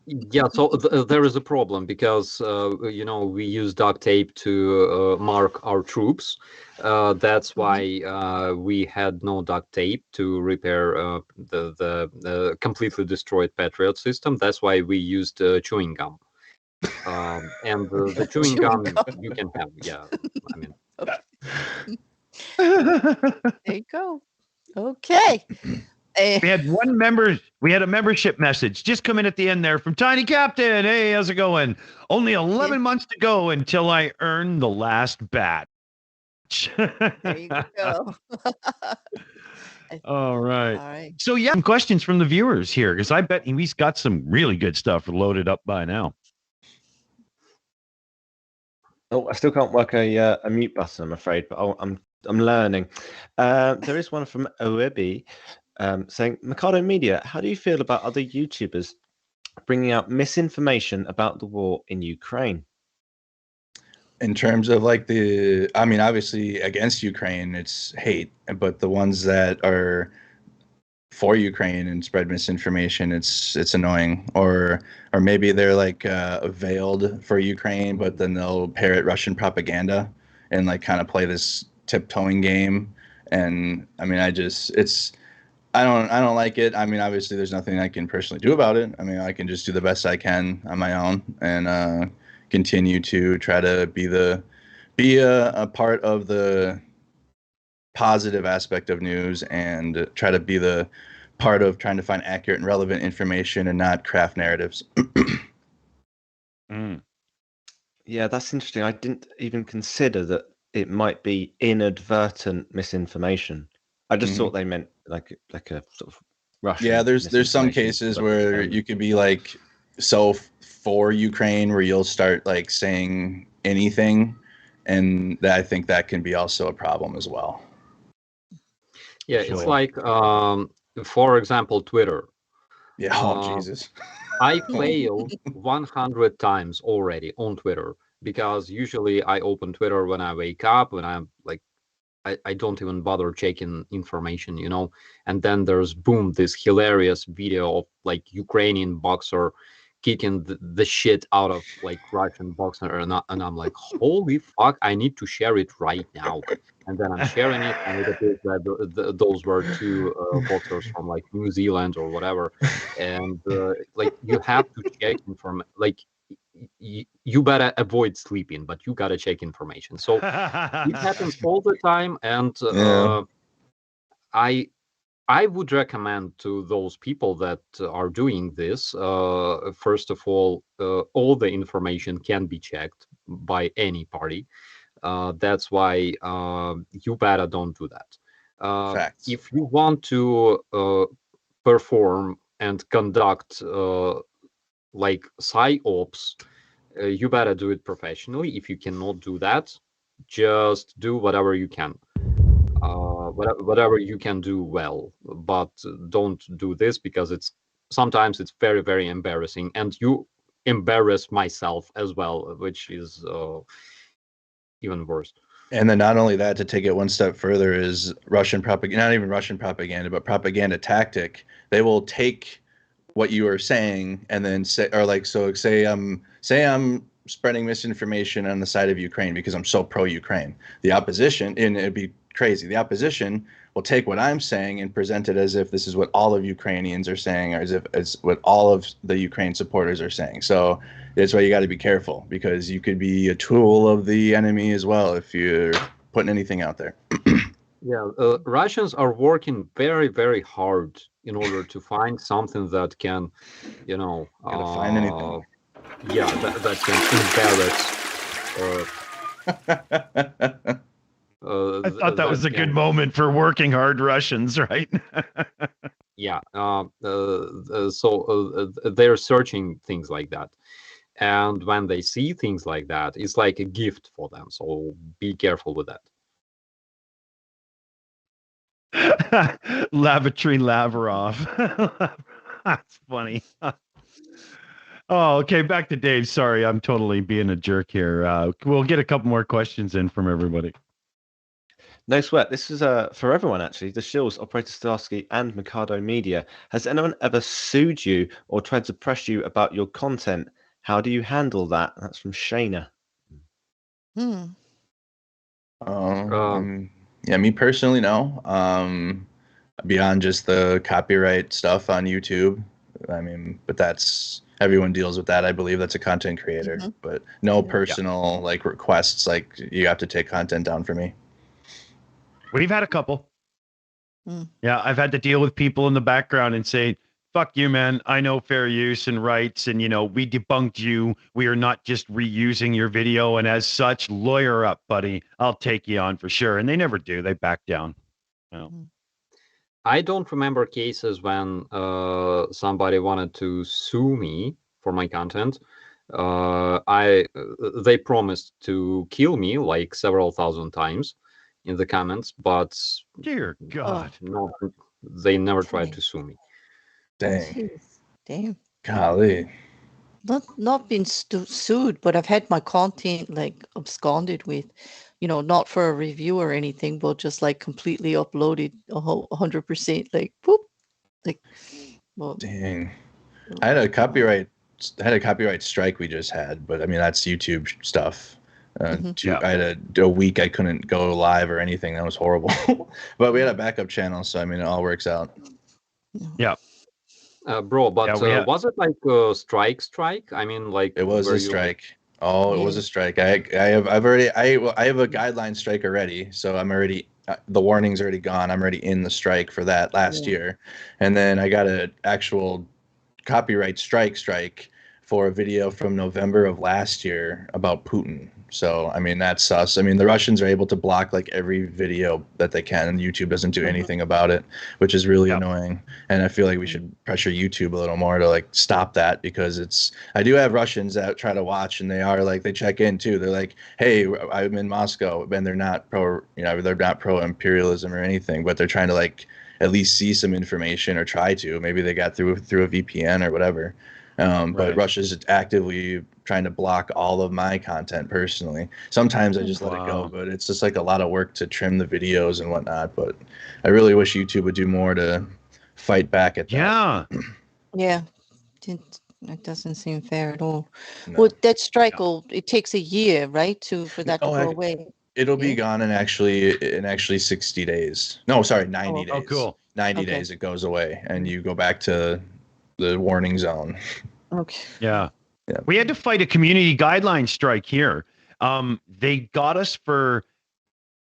Yeah, so there is a problem because we use duct tape to mark our troops. That's why we had no duct tape to repair the completely destroyed Patriot system. That's why we used chewing gum. And the chewing gum you can have. Yeah, I mean. There you go. Okay. We had a membership message just come in at the end there from Tiny Captain. Hey, how's it going? Only 11 months to go until I earn the last batch. There you go. All right. All right. So yeah, some questions from the viewers here, because I bet he's got some really good stuff loaded up by now. Oh, I still can't work a mute button, I'm afraid, but I'm learning. There is one from Oebi saying, Mercado Media, how do you feel about other YouTubers bringing out misinformation about the war in Ukraine? In terms of like I mean, obviously against Ukraine, it's hate, but the ones that are for Ukraine and spread misinformation, it's annoying. Or maybe they're like veiled for Ukraine, but then they'll parrot Russian propaganda and like kind of play this tiptoeing game. And I mean, I don't like it. I mean, obviously there's nothing I can personally do about it. I mean, I can just do the best I can on my own and continue to try to be a part of the positive aspect of news and try to be the part of trying to find accurate and relevant information and not craft narratives. Yeah, that's interesting. I didn't even consider that it might be inadvertent misinformation. I just thought they meant like a sort of Russian. Yeah, there's some cases where you could be like so for Ukraine where you'll start like saying anything, and I think that can be also a problem as well. Yeah, it's like for example, Twitter. Yeah, oh Jesus. I failed 100 times already on Twitter because usually I open Twitter when I wake up, when I'm like, I don't even bother checking information, you know. And then there's boom, this hilarious video of like Ukrainian boxer kicking the shit out of like Russian boxer, and I'm like, holy fuck, I need to share it right now. And then I'm sharing it, and it appears that those were two boxers from like New Zealand or whatever. And like you have to check like you better avoid sleeping, but you gotta check information. So it happens all the time, and I would recommend to those people that are doing this, first of all the information can be checked by any party. That's why you better don't do that. Facts. If you want to perform and conduct like psyops, you better do it professionally. If you cannot do that, just do whatever you can. Whatever you can do well, but don't do this because sometimes it's very, very embarrassing, and you embarrass myself as well, which is even worse. And then not only that, to take it one step further, is Russian propaganda, not even Russian propaganda, but propaganda tactic. They will take what you are saying and then say, or like, so say I'm spreading misinformation on the side of Ukraine because I'm so pro-Ukraine. The opposition, and it'd be crazy, the opposition will take what I'm saying and present it as if this is what all of Ukrainians are saying, or as if it's what all of the Ukraine supporters are saying. So that's why you got to be careful, because you could be a tool of the enemy as well if you're putting anything out there. Yeah, Russians are working very, very hard in order to find something that can, you know, find anything. Yeah, that can embarrass. I thought that was a good moment for working hard Russians, right? Yeah. So they're searching things like that. And when they see things like that, it's like a gift for them. So be careful with that. Lavatory Lavrov. That's funny. Oh, okay. Back to Dave. Sorry, I'm totally being a jerk here. We'll get a couple more questions in from everybody. No sweat. This is for everyone, actually. The Shills, Operator Starsky, and Mercado Media. Has anyone ever sued you or tried to press you about your content? How do you handle that? That's from Shayna. Yeah, me personally, no. Beyond just the copyright stuff on YouTube. I mean, but that's, everyone deals with that. I believe that's a content creator, but no personal like requests. Like you have to take content down for me. We've had a couple. Yeah, I've had to deal with people in the background and say, fuck you, man. I know fair use and rights. And, we debunked you. We are not just reusing your video. And as such, lawyer up, buddy. I'll take you on for sure. And they never do. They back down. I don't remember cases when somebody wanted to sue me for my content. They promised to kill me like several thousand times in the comments, but dear God, no, they never tried to sue me. Dang. Damn. Golly. Not been sued, but I've had my content like absconded with, not for a review or anything, but just like completely uploaded 100%, like boop, like. Well, dang. I had a copyright strike we just had, but I mean that's YouTube stuff. I had a week I couldn't go live or anything. That was horrible. But we had a backup channel, so I mean it all works out. Yeah. Bro, but was it like a strike? I mean, like it was a strike. Oh, it was a strike. I have a guideline strike already, so I'm already the warning's already gone. I'm already in the strike for that last year, and then I got an actual copyright strike for a video from November of last year about Putin. So I mean that's sus. I mean the Russians are able to block like every video that they can, and YouTube doesn't do anything about it, which is really annoying. And I feel like we should pressure YouTube a little more to like stop that, because I do have Russians that try to watch, and they check in too. They're like, hey, I'm in Moscow, and they're not they're not pro imperialism or anything, but they're trying to like at least see some information or try to. Maybe they got through a VPN or whatever. But Russia's actively trying to block all of my content personally. Sometimes I just let it go, but it's just like a lot of work to trim the videos and whatnot. But I really wish YouTube would do more to fight back at that. Yeah. It doesn't seem fair at all. No. Well, that strike it takes a year, right, for that to go away. It'll be gone in actually 60 days. No, sorry, 90 days. Oh, cool. 90 days it goes away, and you go back to the warning zone. Okay. Yeah. We had to fight a community guideline strike here. They got us for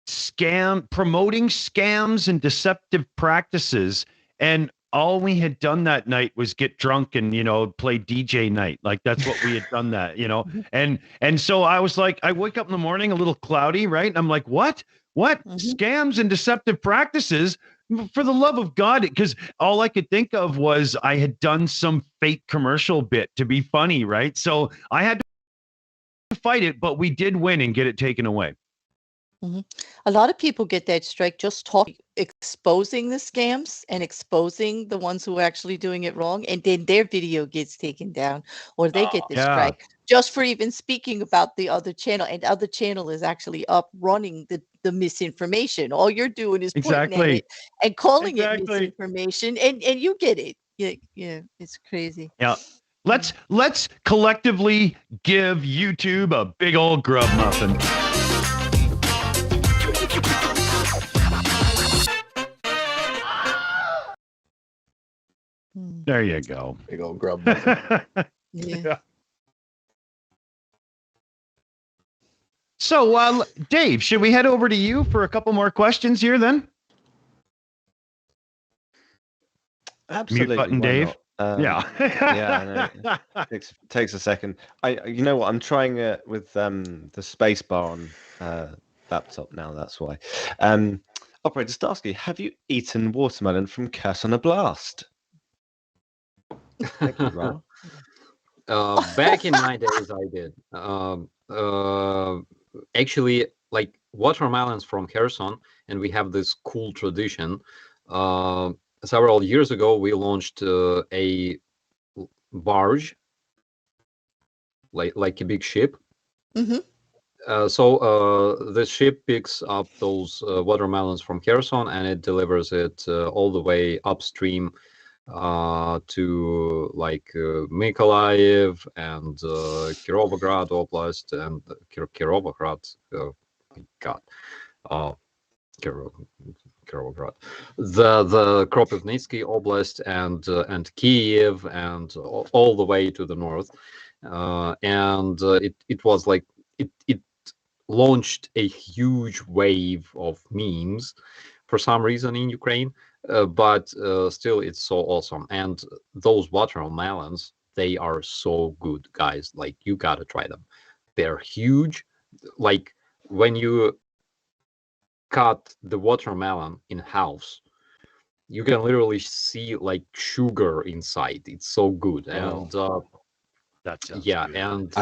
promoting scams and deceptive practices, and all we had done that night was get drunk and play DJ night. Like that's what we had done that, and so I was like, I wake up in the morning a little cloudy, right? And I'm like, what scams and deceptive practices? For the love of God, because all I could think of was I had done some fake commercial bit to be funny, right? So I had to fight it, but we did win and get it taken away. A lot of people get that strike just exposing the scams and exposing the ones who are actually doing it wrong, and then their video gets taken down, or they get the strike just for even speaking about the other channel, and the other channel is actually up running the misinformation. All you're doing is pointing at it and calling it misinformation, and you get it. Yeah, it's crazy. Yeah. Let's collectively give YouTube a big old grub muffin. There you go. Big old grub muffin. Yeah. So, Dave, should we head over to you for a couple more questions here then? Absolutely. Mute button, Dave. Yeah, I know. Takes a second. You know what? I'm trying it with the space bar on laptop now. That's why. Operator Starsky, have you eaten watermelon from Curse on a Blast? Thank you, Ron. Back in my days, I did. Actually, like watermelons from Kherson, and we have this cool tradition. Several years ago, we launched a barge, like a big ship. So the ship picks up those watermelons from Kherson, and it delivers it all the way upstream to like Mykolaiv and Kirovograd Oblast and Kirovograd. God, Kirovograd, the Kropivnitsky Oblast, and Kiev, and all the way to the north, and it was like it launched a huge wave of memes for some reason in Ukraine, but still it's so awesome. And those watermelons, they are so good, guys. Like, you gotta try them. They're huge. Like, when you cut the watermelon in half, you can literally see like sugar inside. It's so good. And That sounds yeah, good. and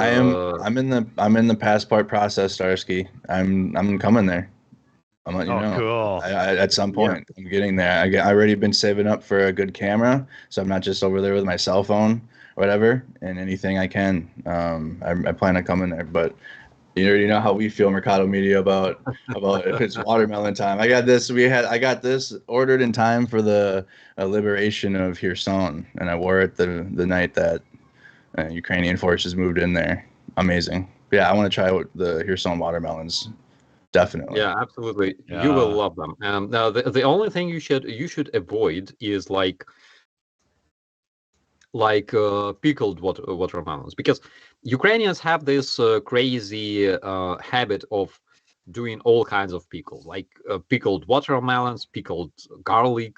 I'm in the passport process, Starsky. I'm coming there. I'm letting you Oh, know. cool. I at some point I'm getting there. I already been saving up for a good camera, so I'm not just over there with my cell phone or whatever. And anything I can, I plan on coming there. But you already know how we feel, Mercado Media, about if it's watermelon time. I got this ordered in time for the liberation of Kherson, and I wore it the night that Ukrainian forces moved in there. Amazing. Yeah, I want to try the Kherson watermelons. Definitely. yeah, absolutely. You will love them. Now the only thing you should avoid is like pickled watermelons, because Ukrainians have this crazy habit of doing all kinds of pickles, like pickled watermelons, pickled garlic,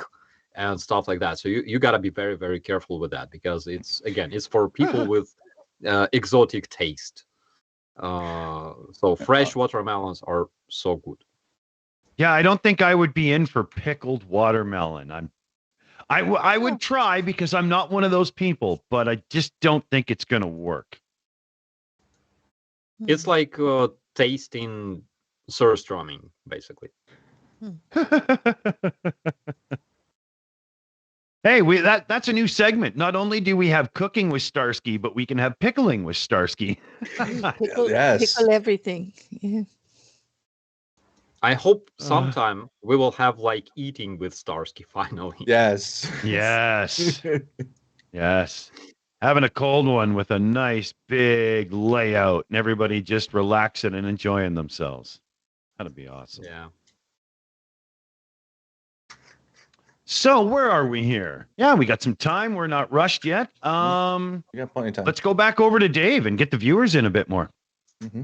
and stuff like that. So you got to be very, very careful with that, because it's for people with exotic taste. So fresh watermelons are so good. Yeah, I don't think I would be in for pickled watermelon. I would try, because I'm not one of those people, but I just don't think it's going to work. It's like tasting surströmming, basically. Hey, that's a new segment. Not only do we have cooking with Starsky, but we can have pickling with Starsky. Pickle everything. Yeah. I hope sometime we will have like eating with Starsky finally. Yes. Yes. Yes. Having a cold one with a nice big layout and everybody just relaxing and enjoying themselves. That'd be awesome. Yeah. So where are we here? Yeah, we got some time. We're not rushed yet. We got plenty of time. Let's go back over to Dave and get the viewers in a bit more. Mm-hmm.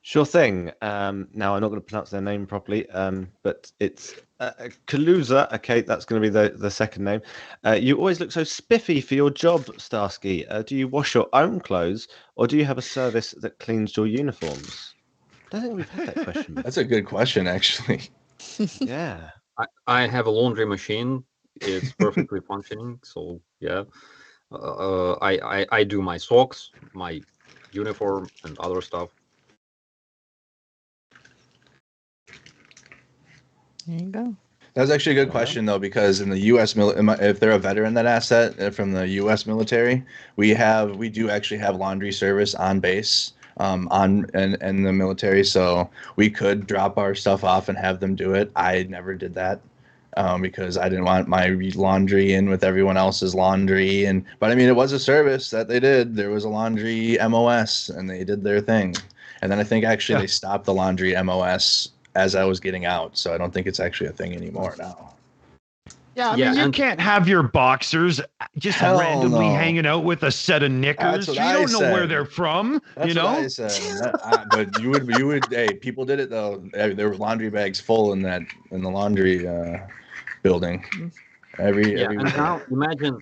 Sure thing. Now, I'm not going to pronounce their name properly, but it's Kaluza. Okay, that's going to be the second name. You always look so spiffy for your job, Starsky. Do you wash your own clothes, or do you have a service that cleans your uniforms? I don't think we've had that question before. That's a good question, actually. Yeah. I have a laundry machine. It's perfectly functioning. So yeah, I do my socks, my uniform, and other stuff. There you go. That's actually a good question, though, because in the U.S. if they're a veteran that asset from the U.S. military, we do actually have laundry service on base, in the military. So we could drop our stuff off and have them do it. I never did that because I didn't want my laundry in with everyone else's laundry. But I mean, it was a service that they did. There was a laundry MOS, and they did their thing. And then I think actually they stopped the laundry MOS as I was getting out, so I don't think it's actually a thing anymore now. Yeah, I mean, you can't have your boxers just randomly hanging out with a set of knickers. You don't know where they're from. That's what I said. But you would. Hey, people did it though. There were laundry bags full in the laundry building. Every and now imagine,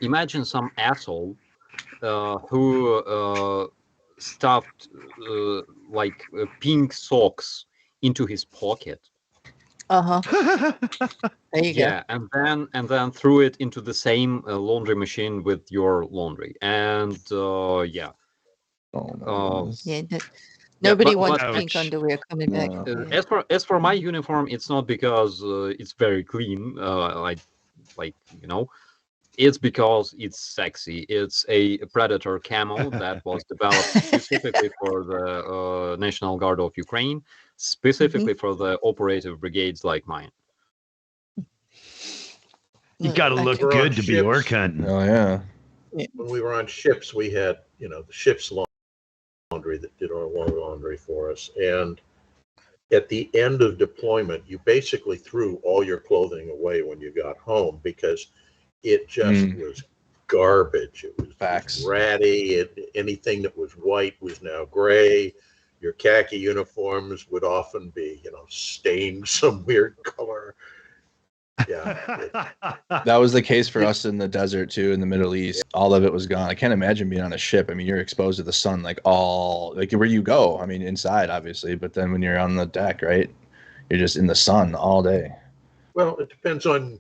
imagine some asshole who stuffed pink socks into his pocket. There you go. Yeah, and then threw it into the same laundry machine with your laundry, and yeah. Nobody wants pink underwear coming back. As for my uniform, it's not because it's very clean, it's because it's sexy. It's a Predator camo that was developed specifically for the National Guard of Ukraine, specifically for the operative brigades like mine. You got to look good to be orc hunting. Oh yeah. When we were on ships, we had the ship's laundry that did our laundry for us, and at the end of deployment, you basically threw all your clothing away when you got home because it just was garbage. It was Facts. ratty. Anything that was white was now gray. Your khaki uniforms would often be, stained some weird color. Yeah. That was the case for us in the desert too, in the Middle East. All of it was gone. I can't imagine being on a ship. I mean, you're exposed to the sun like where you go. I mean, inside obviously, but then when you're on the deck, right, you're just in the sun all day. Well, it depends on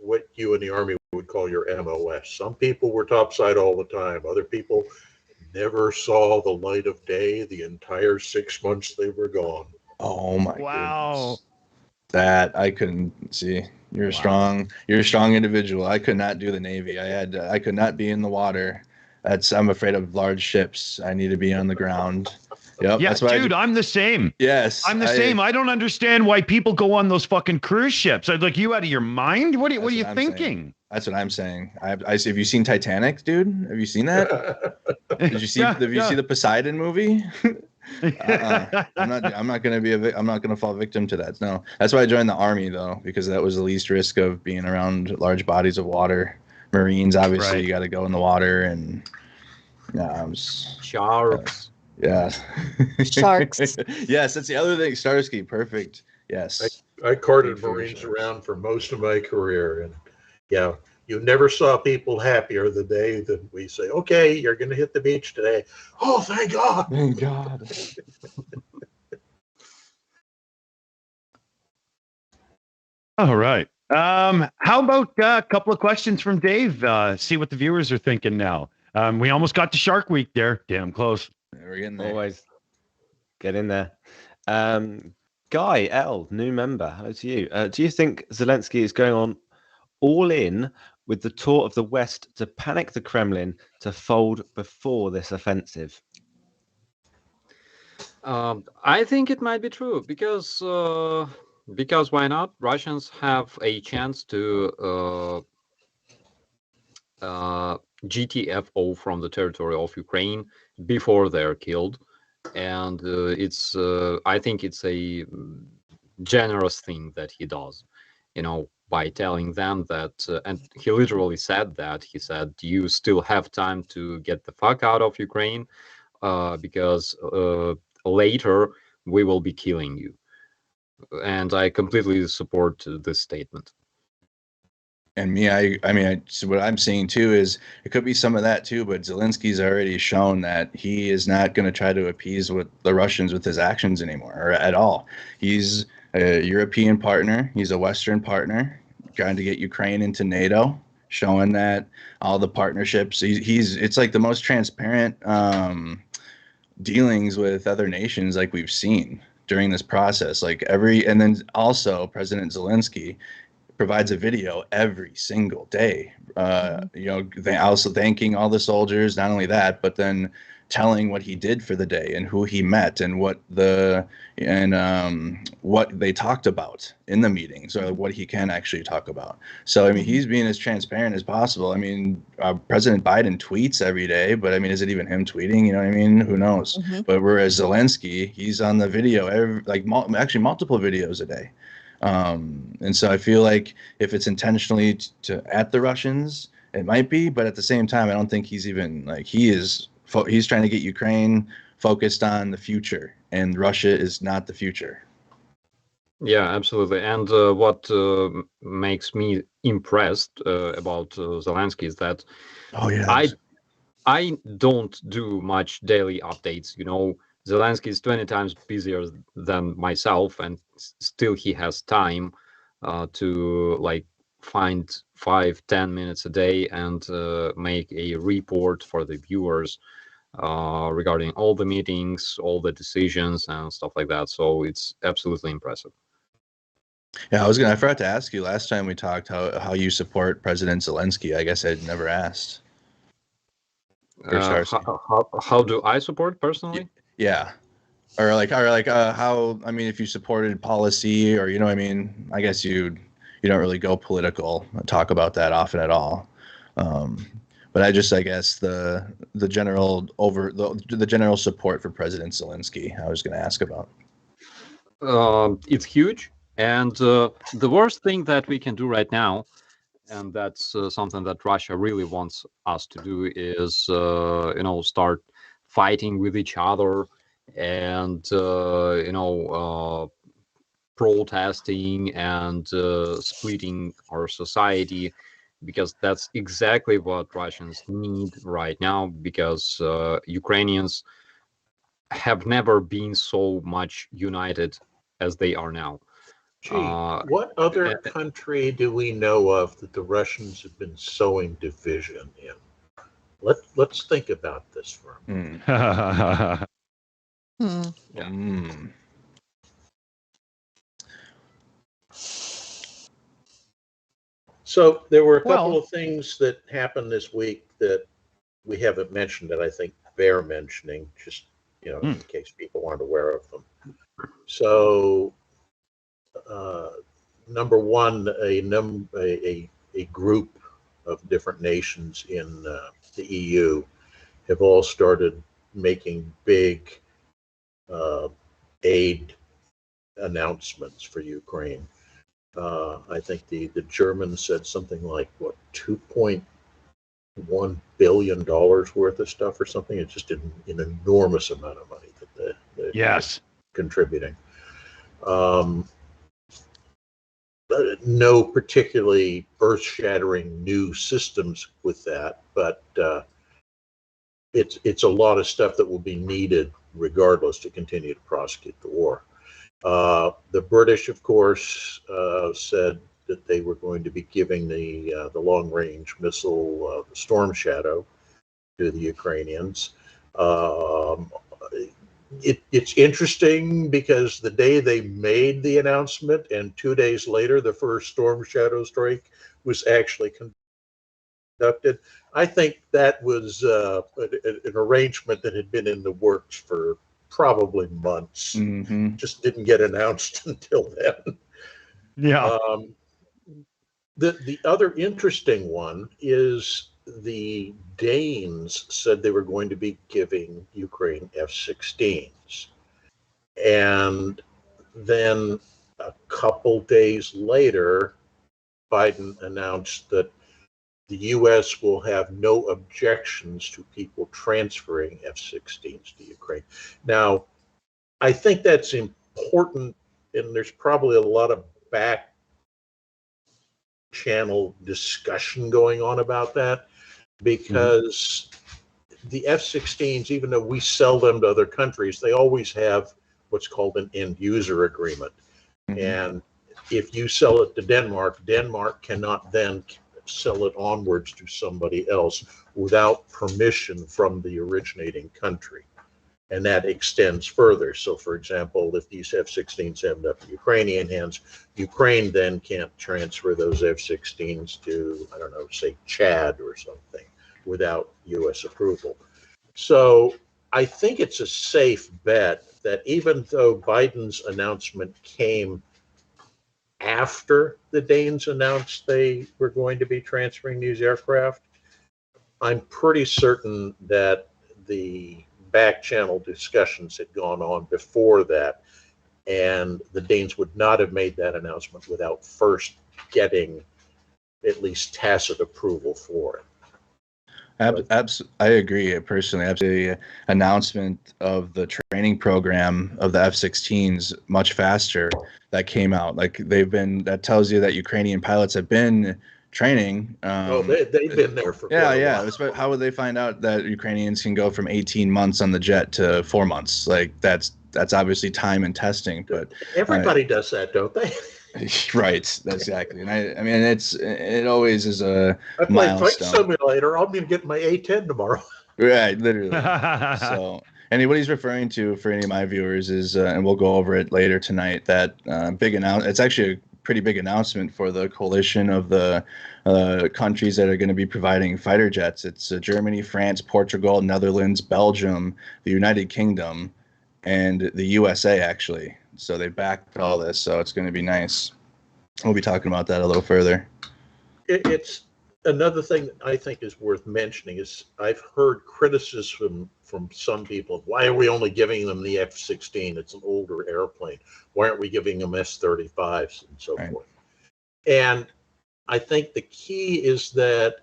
what you in the Army would call your MOS. Some people were topside all the time. Other people never saw the light of day the entire 6 months they were gone. Oh my Wow. goodness. That I couldn't see. You're a strong individual. I could not do the Navy. I could not be in the water. I'm afraid of large ships. I need to be on the ground. Yep. Yeah, that's why dude, I'm the same. Yes. I'm the same. I don't understand why people go on those fucking cruise ships. I'm like, you out of your mind? What are you thinking? That's what I'm saying. Have you seen Titanic, dude? Have you seen that? Did you see? Have you seen the Poseidon movie? I'm not gonna fall victim to that. No, that's why I joined the Army though, because that was the least risk of being around large bodies of water. Marines, obviously, Right. You got to go in the water and Sharks. yeah, Sharks. Yes, that's the other thing. Starsky, perfect. Yes, I carted Big food Marines sharks. around for most of my career, and yeah, you never saw people happier the day that we say, "Okay, you're going to hit the beach today." Oh, thank God! Thank God. All right. How about a couple of questions from Dave? See what the viewers are thinking now. We almost got to Shark Week there. Damn close. We're getting there. Always get in there. Guy L, new member. Hello to you. Do you think Zelensky is going on all in with the tour of the West to panic the Kremlin to fold before this offensive? I think it might be true because why not? Russians have a chance to GTFO from the territory of Ukraine before they're killed, and I think it's a generous thing that he does, by telling them that, and he literally said that. He said, "You still have time to get the fuck out of Ukraine, because later we will be killing you." And I completely support this statement. And so what I'm seeing too is it could be some of that too, but Zelensky's already shown that he is not going to try to appease the Russians with his actions anymore, or at all. He's a European partner. He's a Western partner, trying to get Ukraine into NATO, showing that all the partnerships. It's like the most transparent dealings with other nations like we've seen during this process. And then also President Zelensky provides a video every single day, also thanking all the soldiers. Not only that, but then telling what he did for the day and who he met and what they talked about in the meetings, or what he can actually talk about. So I mean, he's being as transparent as possible. I mean, President Biden tweets every day, but I mean, is it even him tweeting? You know what I mean? Who knows? But whereas Zelensky, he's on the video actually multiple videos a day. And so I feel like if it's intentionally at the Russians, it might be, but at the same time, I don't think he's even he's trying to get Ukraine focused on the future, and Russia is not the future. Yeah, absolutely. And what makes me impressed about Zelensky is that I don't do much daily updates. Zelensky is 20 times busier than myself, and still he has time to find 5-10 minutes a day and make a report for the viewers regarding all the meetings, all the decisions, and stuff like that. So it's absolutely impressive. Yeah, I forgot to ask you last time we talked how you support President Zelensky. I guess I'd never asked. How do I support personally? Yeah. Or how, I mean, if you supported policy, or, I mean, I guess you don't really go political, talk about that often at all. But I guess the general support for President Zelensky, I was going to ask about. It's huge, and the worst thing that we can do right now, and that's something that Russia really wants us to do, is start fighting with each other and protesting and splitting our society, because that's exactly what Russians need right now, because Ukrainians have never been so much united as they are now. Gee, Uh, what other country do we know of that the Russians have been sowing division in? Let's think about this for a minute. Hmm. Yeah. So there were a couple Well- of things that happened this week that we haven't mentioned that I think bear mentioning, just in case people aren't aware of them. So, number one, a group of different nations in the EU have all started making big aid announcements for Ukraine. I think the Germans said something like, what, $2.1 billion worth of stuff or something. It's just an enormous amount of money that they're Yes. contributing. No particularly earth-shattering new systems with that, but it's a lot of stuff that will be needed regardless to continue to prosecute the war. The British, of course, said that they were going to be giving the long-range missile Storm Shadow to the Ukrainians. It's interesting because the day they made the announcement and 2 days later the first Storm Shadow strike was actually conducted. I think that was an arrangement that had been in the works for probably months. Mm-hmm. Just didn't get announced until then. Yeah. The other interesting one is the Danes said they were going to be giving Ukraine F-16s. And then a couple days later, Biden announced that the U.S. will have no objections to people transferring F-16s to Ukraine. Now, I think that's important, and there's probably a lot of back channel discussion going on about that, because the F-16s, even though we sell them to other countries, they always have what's called an end user agreement. And if you sell it to Denmark, Denmark cannot then sell it onwards to somebody else without permission from the originating country. And that extends further. So, for example, if these F-16s end up in Ukrainian hands, Ukraine then can't transfer those F-16s to, I don't know, say Chad or something without U.S. approval. So I think it's a safe bet that even though Biden's announcement came after the Danes announced they were going to be transferring these aircraft, I'm pretty certain that the back channel discussions had gone on before that, and the Danes would not have made that announcement without first getting at least tacit approval for it. I agree personally. Absolutely, announcement of the training program of the F-16s much faster that came out. Like that tells you that Ukrainian pilots have been training. They've been there for quite a while. But how would they find out that Ukrainians can go from 18 months on the jet to 4 months? Like that's obviously time and testing. But everybody does that, don't they? Right, exactly. And I mean, it always is a I play Flight milestone. Simulator. I'm going to get my A10 tomorrow. Right, literally. So, and what he's referring to for any of my viewers is, and we'll go over it later tonight, that big announcement. It's actually a pretty big announcement for the coalition of the countries that are going to be providing fighter jets. It's Germany, France, Portugal, Netherlands, Belgium, the United Kingdom, and the USA, actually. So they backed all this, so it's going to be nice. We'll be talking about that a little further. It's another thing that I think is worth mentioning is I've heard criticism from some people. Why are we only giving them the F-16? It's an older airplane. Why aren't we giving them S-35s and so Right. forth? And I think the key is that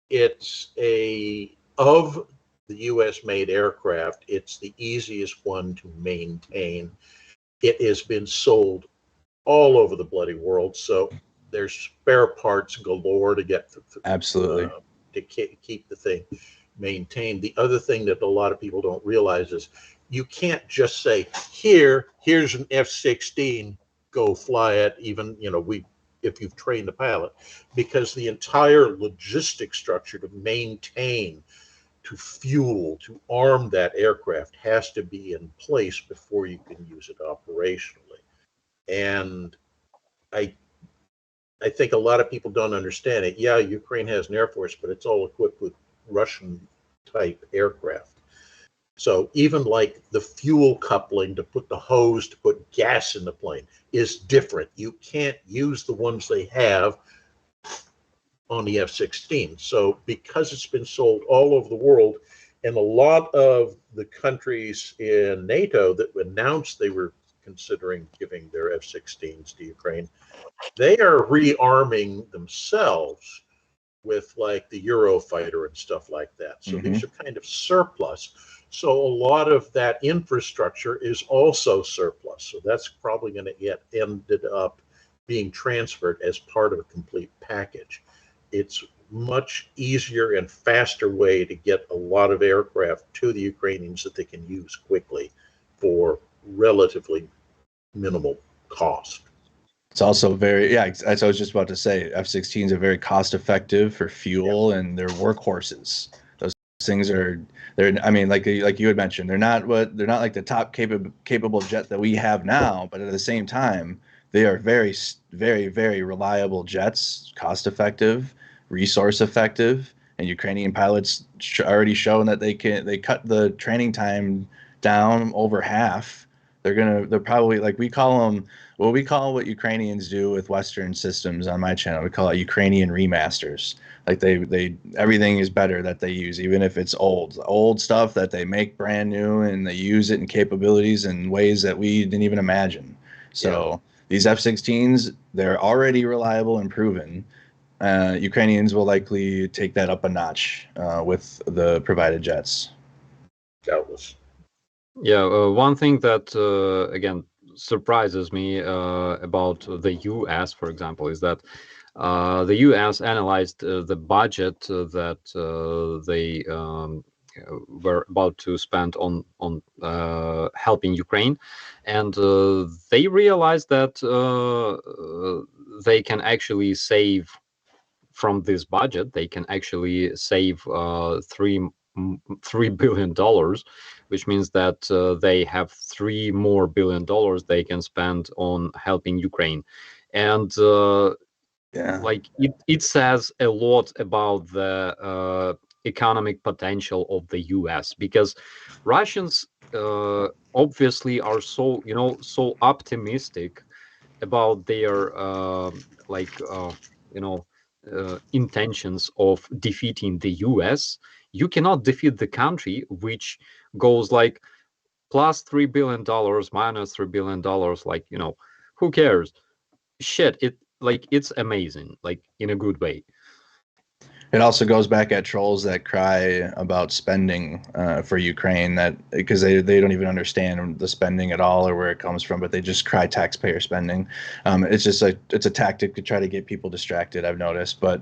it's of the U.S. made aircraft, it's the easiest one to maintain. It has been sold all over the bloody world, so there's spare parts galore to get Absolutely. to keep the thing maintained. The other thing that a lot of people don't realize is you can't just say, here's an F-16, go fly it, even, if you've trained the pilot, because the entire logistic structure to maintain, to fuel, to arm that aircraft has to be in place before you can use it operationally. And I think a lot of people don't understand it. Yeah, Ukraine has an air force, but it's all equipped with Russian type aircraft. So even like the fuel coupling to put the hose to put gas in the plane is different. You can't use the ones they have on the F-16. So because it's been sold all over the world, and a lot of the countries in NATO that announced they were considering giving their F-16s to Ukraine, they are rearming themselves with like the Eurofighter and stuff like that. So these are kind of surplus. So a lot of that infrastructure is also surplus. So that's probably going to get ended up being transferred as part of a complete package. It's much easier and faster way to get a lot of aircraft to the Ukrainians that they can use quickly for relatively minimal cost. It's also very, as I was just about to say, F-16s are very cost effective for fuel, and they're workhorses. Those things I mean, like you had mentioned, they're not like the top capable jet that we have now, but at the same time, they are very, very, very reliable jets, cost effective, resource effective, and Ukrainian pilots already shown that they cut the training time down over half. They're probably, like, we call what Ukrainians do with Western systems on my channel. We call it Ukrainian remasters. Like they everything is better that they use, even if it's old stuff that they make brand new, and they use it in capabilities in ways that we didn't even imagine. So these F-16s, they're already reliable and proven. Ukrainians will likely take that up a notch with the provided jets. Doubtless. Yeah, one thing that again surprises me about the U.S., for example, is that the U.S. analyzed the budget that they were about to spend on helping Ukraine, and they realized that they can actually save from this budget. They can actually save $3 billion, which means that they have $3 billion more they can spend on helping Ukraine. And like it says a lot about the economic potential of the US, because Russians obviously are so optimistic about their intentions of defeating the US. You cannot defeat the country which goes like plus $3 billion, minus $3 billion. Like, who cares? Shit, it's amazing, like in a good way. It also goes back at trolls that cry about spending for Ukraine, that because they don't even understand the spending at all or where it comes from, but they just cry taxpayer spending. It's just it's a tactic to try to get people distracted, I've noticed. But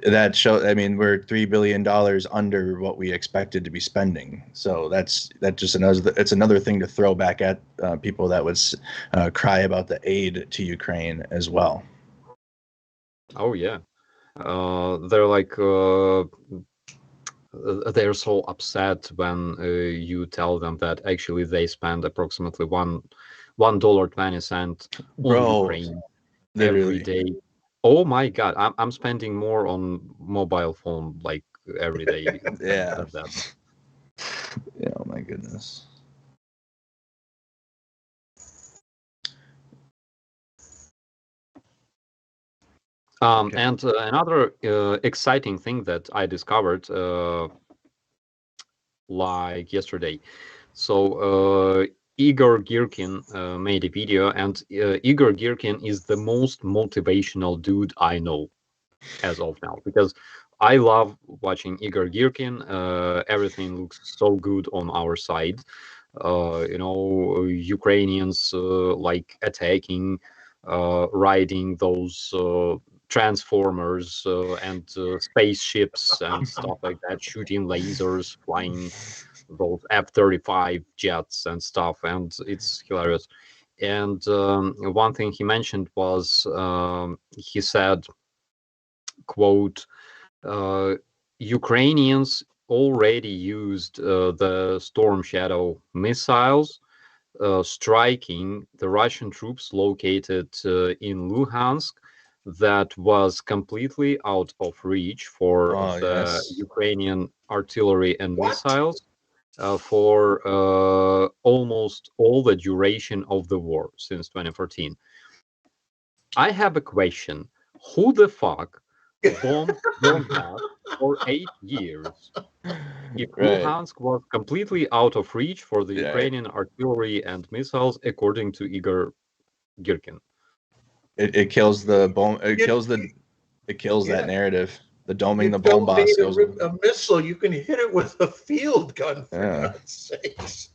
that I mean, we're $3 billion under what we expected to be spending. So it's another thing to throw back at people that would cry about the aid to Ukraine as well. Oh yeah. They're like they're so upset when you tell them that actually they spend approximately $1.20 on Ukraine every day. Oh my God, I'm spending more on mobile phone like every day than that. Yeah, oh my goodness. And another exciting thing that I discovered like yesterday. So Igor Girkin made a video, and Igor Girkin is the most motivational dude I know as of now, because I love watching Igor Girkin. Everything looks so good on our side. Ukrainians like attacking, riding those transformers and spaceships and stuff like that, shooting lasers, flying those F-35 jets and stuff, and it's hilarious. And one thing he mentioned was, he said, quote, Ukrainians already used the Storm Shadow missiles, striking the Russian troops located in Luhansk, that was completely out of reach for the Ukrainian artillery and missiles for almost all the duration of the war since 2014. I have a question. Who the fuck bombed Donbass for 8 years if Luhansk was completely out of reach for the Ukrainian artillery and missiles, according to Igor Girkin? It kills the bomb. It kills that narrative. The doming the bomb boss goes. A missile, you can hit it with a field gun, for God's sakes.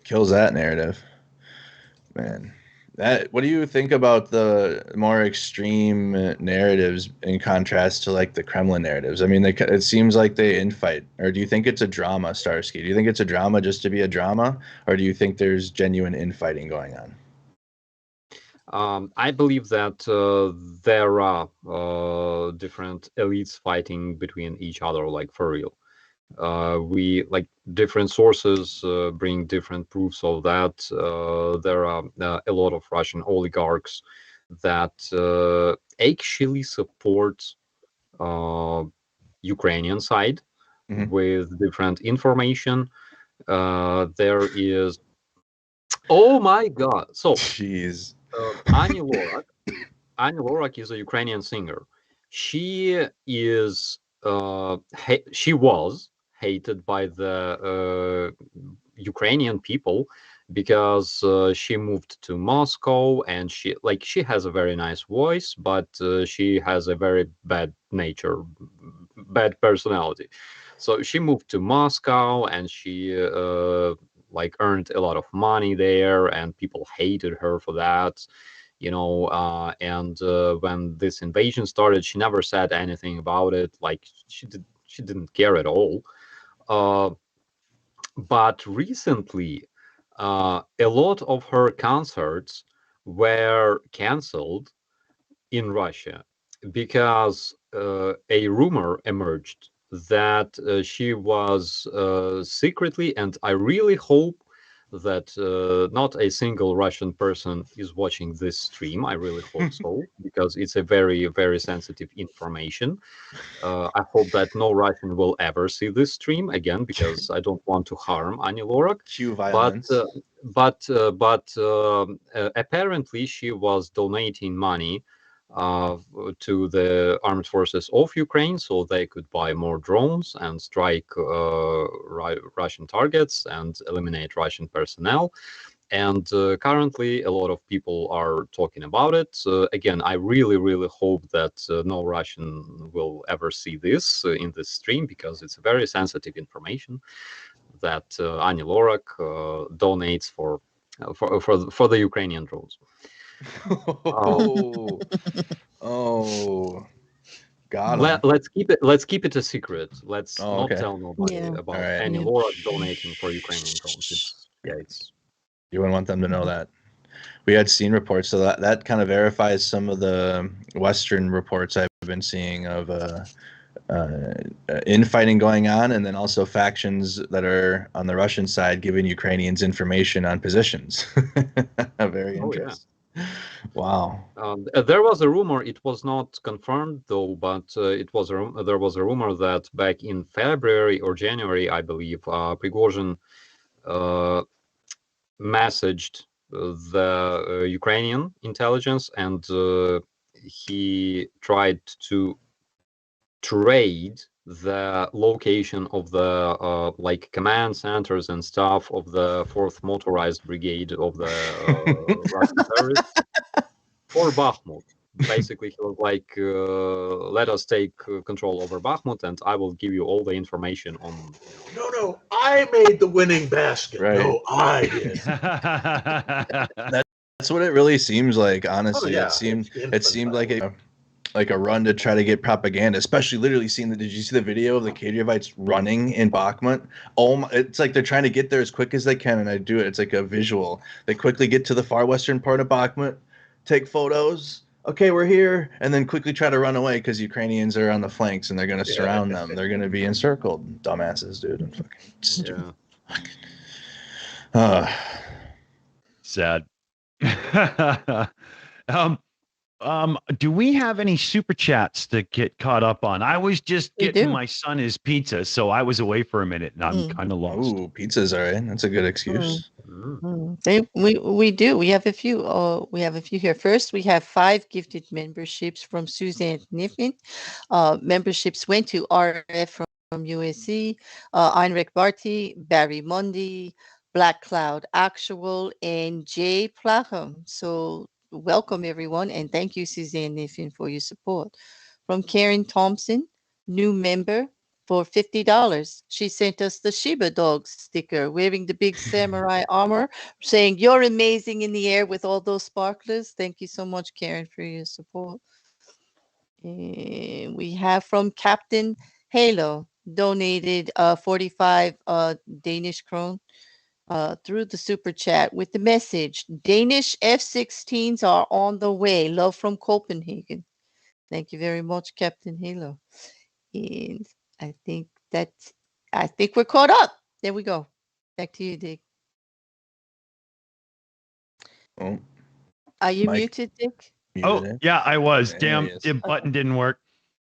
Kills that narrative, man. What do you think about the more extreme narratives in contrast to like the Kremlin narratives? I mean, it seems like they infight. Or do you think it's a drama, Starsky? Do you think it's a drama just to be a drama, or do you think there's genuine infighting going on? I believe that there are different elites fighting between each other, like for real. We like different sources bring different proofs of that. There are a lot of Russian oligarchs that actually support Ukrainian side with different information. There is, oh my God! So, jeez, Ani Lorak is a Ukrainian singer. She is she was hated by the Ukrainian people because she moved to Moscow, and she has a very nice voice, but she has a very bad nature, bad personality. So she moved to Moscow, and she earned a lot of money there, and people hated her for that. And when this invasion started, she never said anything about it. Like she didn't care at all. But recently, a lot of her concerts were canceled in Russia because a rumor emerged that she was secretly, and I really hope that not a single Russian person is watching this stream. I really hope so, because it's a very, very sensitive information. I hope that no Russian will ever see this stream again, because I don't want to harm Ani Lorak. But apparently she was donating money to the armed forces of Ukraine so they could buy more drones and strike Russian targets and eliminate Russian personnel. And currently, a lot of people are talking about it. Again, I really, really hope that no Russian will ever see this in this stream, because it's very sensitive information that Ani Lorak donates for the Ukrainian drones. God. Let's keep it a secret. Let's not tell nobody about Ani Lorak donating for Ukrainian drones. It's you wouldn't want them to know that. We had seen reports, so that kind of verifies some of the Western reports I've been seeing of infighting going on, and then also factions that are on the Russian side giving Ukrainians information on positions. Very interesting. Yeah. Wow. There was a rumor. It was not confirmed though, but there was a rumor that back in February or January, I believe, Prigozhin messaged the Ukrainian intelligence, and he tried to trade the location of the like command centers and stuff of the 4th Motorized Brigade of the Russian terrorists for Bakhmut. Basically, he was like, "Let us take control over Bakhmut, and I will give you all the information on." No, I made the winning basket. Right. No, I did. That's what it really seems like, honestly. yeah, It seemed it's like a run to try to get propaganda, especially literally seeing did you see the video of the Kadyriovites running in Bakhmut? Oh my, it's like they're trying to get there as quick as they can, and I do it. It's like a visual. They quickly get to the far western part of Bakhmut, take photos. Okay, we're here, and then quickly try to run away because Ukrainians are on the flanks and they're going to surround them. They're going to be encircled. Dumbasses, dude. I'm fucking stupid. Sad. Do we have any super chats to get caught up on? I was just We getting do. my son his pizza, so I was away for a minute and I'm kind of lost. Ooh, pizza's all right. That's a good excuse. We do. We have a few. We have a few here. First, we have 5 gifted memberships from Suzanne Niffin. Memberships went to RF from USC, Heinrich Barty, Barry Mundy, Black Cloud Actual, and Jay Placham. So welcome everyone, and thank you, Suzanne Niffin, for your support. From Karen Thompson, new member, for $50. She sent us the Shiba dog sticker wearing the big samurai armor, saying, "You're amazing in the air with all those sparklers." Thank you so much, Karen, for your support. And we have from Captain Halo, donated 45 Danish krone through the super chat with the message, "Danish F-16s are on the way. Love from Copenhagen." Thank you very much, Captain Halo. And I think we're caught up. There we go. Back to you, Dick. Oh, Are you Mike. muted, Dick? Yeah, I was. There Damn, he is. the button didn't work.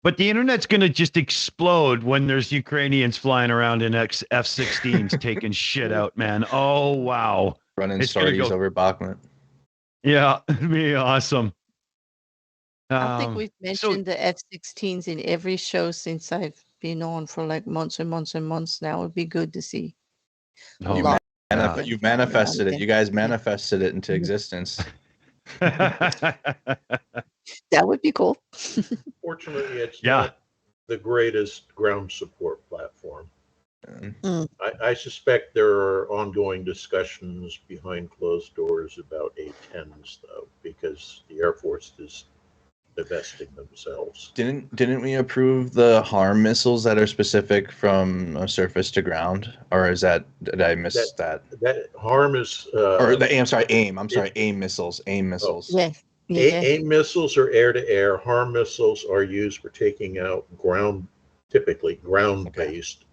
But the internet's going to just explode when there's Ukrainians flying around in F-16s taking shit out, man. Oh, wow. Running It's gonna stories go- over Bakhmut. Yeah, it'd be awesome. I think we've so- mentioned the F-16s in every show since I've been on for like months and months and months now. It'd be good to see. Oh, You man. You manifested it. You guys manifested it into existence. That would be cool. Fortunately, it's Yeah. not the greatest ground support platform. Mm. I suspect there are ongoing discussions behind closed doors about A-10s, though, because the Air Force is divesting themselves. Didn't we approve the harm missiles that are specific from surface to ground, or is that did I miss that? That harm is Or the AIM? Sorry, AIM. I'm sorry, AIM missiles. AIM missiles. Yes. Yeah. AIM missiles are air-to-air. Harm missiles are used for taking out typically ground-based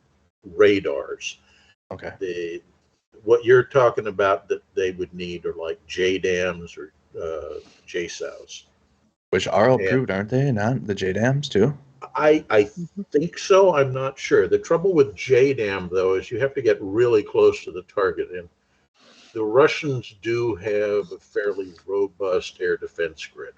radars. Okay. What you're talking about that they would need are like JDAMs or JSOWs. Which are approved, aren't they? Not the JDAMs too? I think so. I'm not sure. The trouble with JDAM, though, is you have to get really close to the target. And the Russians do have a fairly robust air defense grid.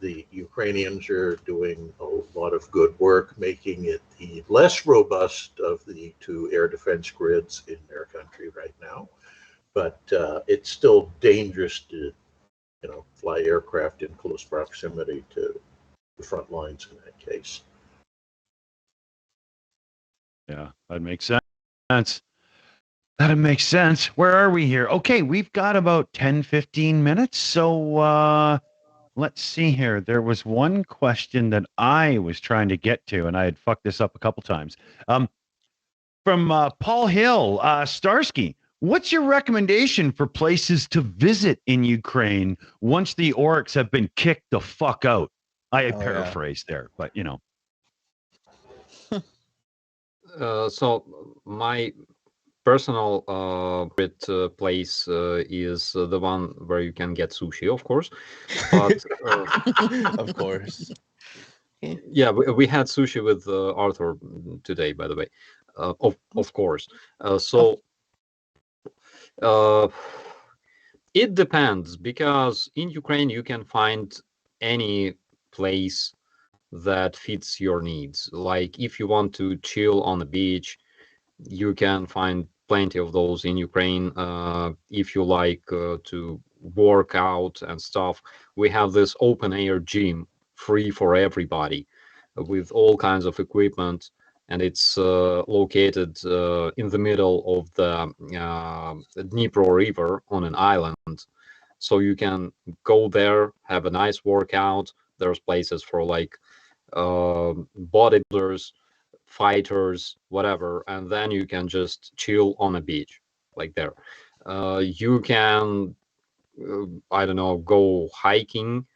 The Ukrainians are doing a lot of good work, making it the less robust of the 2 air defense grids in their country right now. But it's still dangerous to fly aircraft in close proximity to the front lines in that case. Yeah, that makes sense. That makes sense. Where are we here? Okay, we've got about 10, 15 minutes. So let's see here. There was one question that I was trying to get to, and I had fucked this up a couple times. From Paul Hill, Starsky. What's your recommendation for places to visit in Ukraine once the orcs have been kicked the fuck out? I paraphrased there, but So my personal favorite place is the one where you can get sushi, of course. But of course. Yeah, we had sushi with Arthur today, by the way. Of course. It depends, because in Ukraine you can find any place that fits your needs. Like if you want to chill on the beach, you can find plenty of those in Ukraine. If you like to work out and stuff, we have this open air gym free for everybody with all kinds of equipment, and it's located in the middle of the Dnipro River on an island. So you can go there, have a nice workout. There's places for like bodybuilders, fighters, whatever, and then you can just chill on a beach like there. You can, I don't know, go hiking.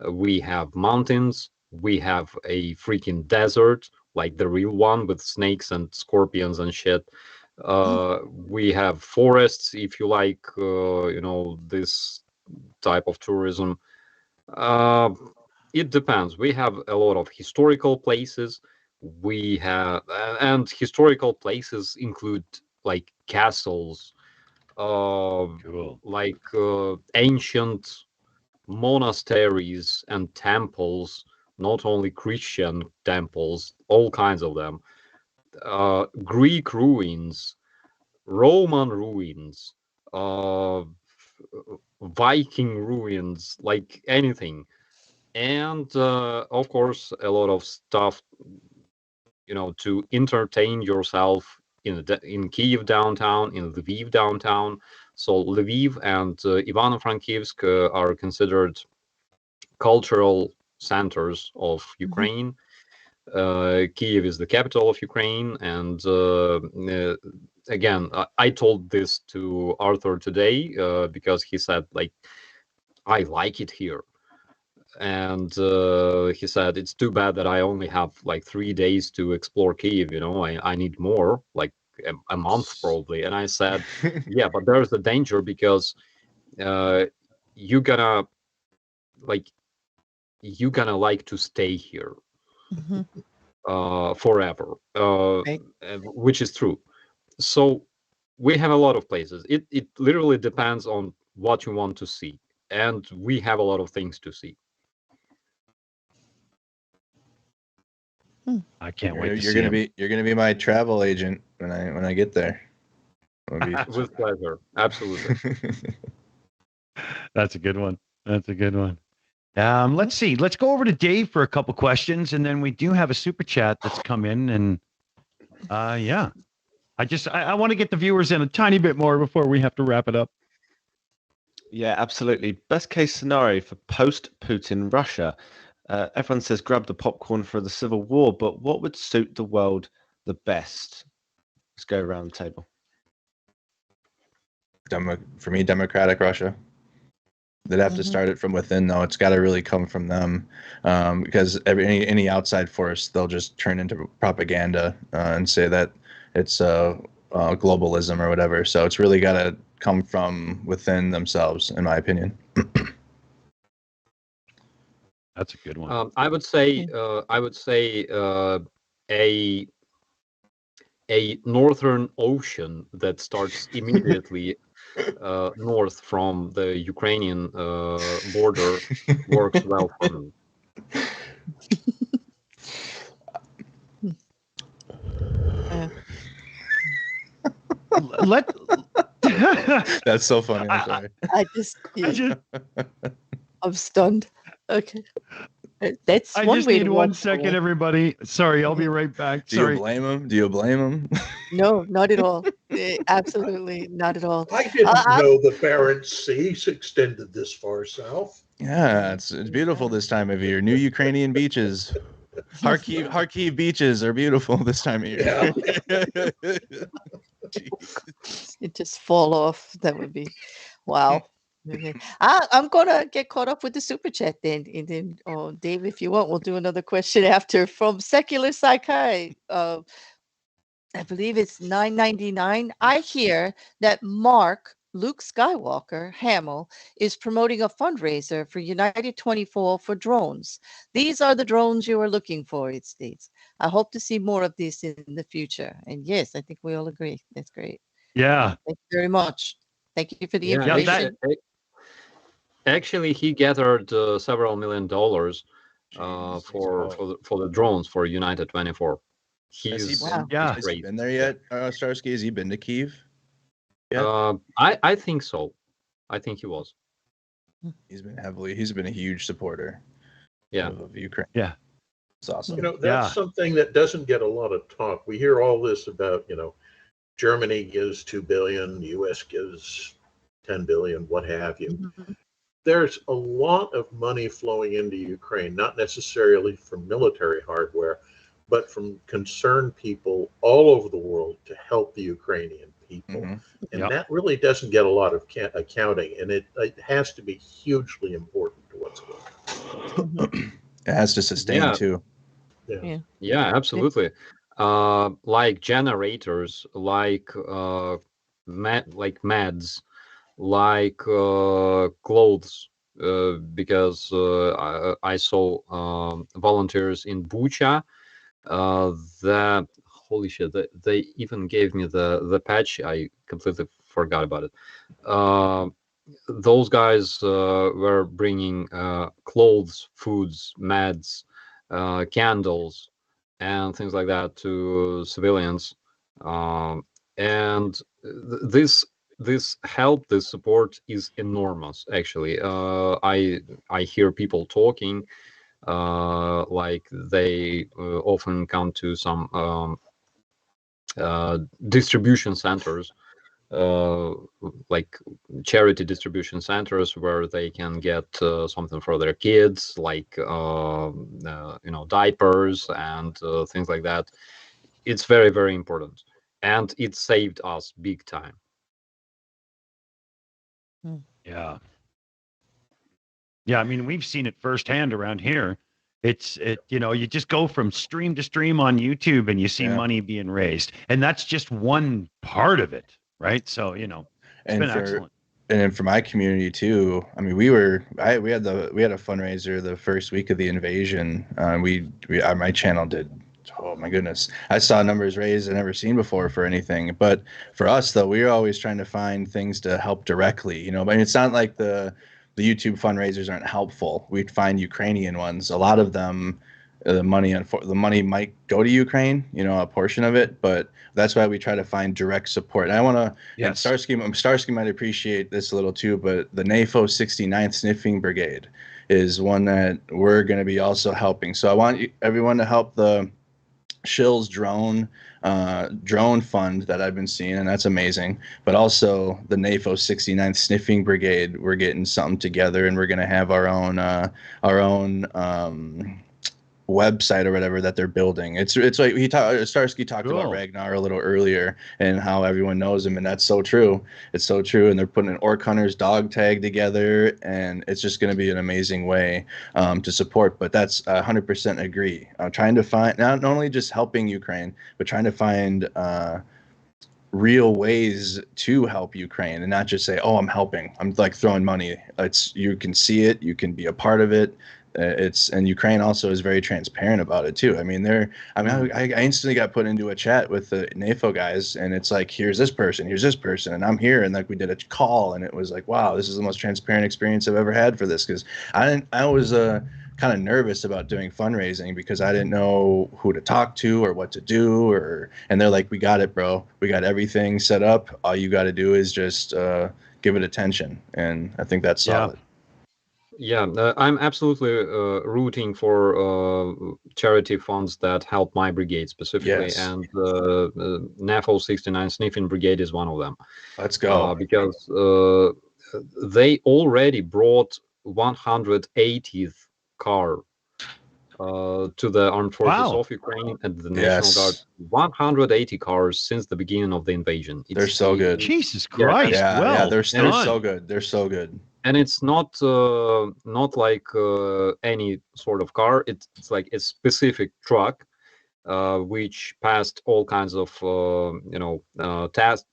We have mountains. We have a freaking desert, like the real one with snakes and scorpions and shit. We have forests if you like, this type of tourism. Uh, it depends. We have a lot of historical places. We have, and historical places include like castles, Cool. like ancient monasteries and temples, not only Christian temples, all kinds of them, Greek ruins, Roman ruins, Viking ruins, like anything. And of course, a lot of stuff, to entertain yourself in Kiev downtown, in Lviv downtown. So Lviv and Ivano-Frankivsk are considered cultural centers of Ukraine. Kiev is the capital of Ukraine, and again, I told this to Arthur today because he said, like, I like it here. And he said, it's too bad that I only have like 3 days to explore Kiev. I need more, like a month probably. And I said, yeah, but there's the danger because you're gonna like to stay here forever, Right. which is true. So we have a lot of places. It literally depends on what you want to see, and we have a lot of things to see. I can't wait to You're see gonna him. you're gonna be my travel agent when I get there. With pleasure, absolutely. That's a good one. That's a good one. Let's see. Let's go over to Dave for a couple questions, and then we do have a super chat that's come in, and yeah, I want to get the viewers in a tiny bit more before we have to wrap it up. Yeah, absolutely. Best case scenario for post-Putin Russia. Everyone says grab the popcorn for the civil war, but what would suit the world the best? Let's go around the table. For me, democratic Russia. They'd have to start it from within, though. It's got to really come from them, because any outside force, they'll just turn into propaganda and say that it's globalism or whatever. So it's really got to come from within themselves, in my opinion. That's a good one. I would say a northern ocean that starts immediately north from the Ukrainian border works well for me. Let. That's so funny. I'm sorry. I'm stunned. Okay. That's I one just way need to 1 walk second, away. everybody. Sorry, I'll be right back. Do Sorry. you blame him? Do you blame him? No, not at all. Absolutely not at all. I didn't know the Barents Sea extended this far south. Yeah, it's beautiful this time of year. New Ukrainian beaches. Kharkiv beaches are beautiful this time of year. It just fall off. That would be wow. Okay. I'm gonna get caught up with the super chat then, and then Dave, if you want, we'll do another question after from Secular Psychi. I believe it's $9.99. I hear that Luke Skywalker Hamill is promoting a fundraiser for United 24 for drones. These are the drones you are looking for, it states. I hope to see more of this in the future. And yes, I think we all agree. That's great. Yeah. Thank you very much. Thank you for the Yeah, information. actually, he gathered several $1 million for the drones for United 24. He's Wow. Yeah. Has he great. been there yet, Starsky? Has he been to Kyiv? Yeah. I think so. I think he was. He's been a huge supporter of Ukraine. Yeah. It's awesome. You know, that's something that doesn't get a lot of talk. We hear all this about, you know, Germany gives 2 billion, US gives 10 billion, what have you. Mhm. There's a lot of money flowing into Ukraine, not necessarily from military hardware, but from concerned people all over the world to help the Ukrainian people. Mhm. And Yep. that really doesn't get a lot of accounting, and it has to be hugely important to what's going on. Mhm. It has to sustain Yeah. too. Yeah. Yeah, absolutely. Like generators, like meds, like clothes. Because I saw volunteers in Bucha. That holy shit! They even gave me the patch. I completely forgot about it. Those guys were bringing clothes, foods, meds, candles, and things like that to civilians. And this help, this support is enormous. Actually, I hear people talking like they often come to some distribution centers, like charity distribution centers, where they can get something for their kids, like diapers and things like that. It's very, very important, and it saved us big time. Yeah. Yeah, I mean, we've seen it firsthand around here. You just go from stream to stream on YouTube and you see Yeah. money being raised. And that's just one part of it, right? So, it's And been for excellent. and then for my community too. I mean, we had a fundraiser the first week of the invasion. My channel did. Oh my goodness, I saw numbers raised I've never seen before for anything. But for us though, we were always trying to find things to help directly. But it's not like the YouTube fundraisers aren't helpful. We'd find Ukrainian ones. A lot of them, the money might go to Ukraine, a portion of it, but that's why we try to find direct support. And I want to, and Yes. Starsky might appreciate this a little too, but the NAFO 69th Sniffing Brigade is one that we're going to be also helping. So I want everyone to help the Shills drone fund that I've been seeing, and that's amazing. But also the NAFO 69th Sniffing Brigade, we're getting something together, and we're going to have our own website or whatever that they're building. It's like Starsky talked about Cool. Ragnar a little earlier and how everyone knows him, and that's so true. It's so true. And they're putting an Orc Hunter's dog tag together, and it's just going to be an amazing way to support. But that's 100% agree. Trying to find not only just helping Ukraine, but trying to find real ways to help Ukraine and not just say, "Oh, I'm helping. I'm like throwing money." You can see it, you can be a part of it. And Ukraine also is very transparent about it too. I mean, I instantly got put into a chat with the NAFO guys, and it's like, here's this person, and I'm here, and like we did a call, and it was like, wow, this is the most transparent experience I've ever had for this, because I was kind of nervous about doing fundraising because I didn't know who to talk to or what to do, and they're like, we got it, bro, we got everything set up. All you got to do is just give it attention, and I think that's solid. Yeah, I'm absolutely rooting for charity funds that help my brigade specifically, Yes. and NAFO 69 Sniffing Brigade is one of them. Let's go. Because they already brought 180th car to the Armed Forces of Ukraine and the National Guard. 180 cars since the beginning of the invasion. They're so good. Jesus Christ. Yeah, they're done. so good. They're so good. And it's not like any sort of car. It's like a specific truck, which passed all kinds of tests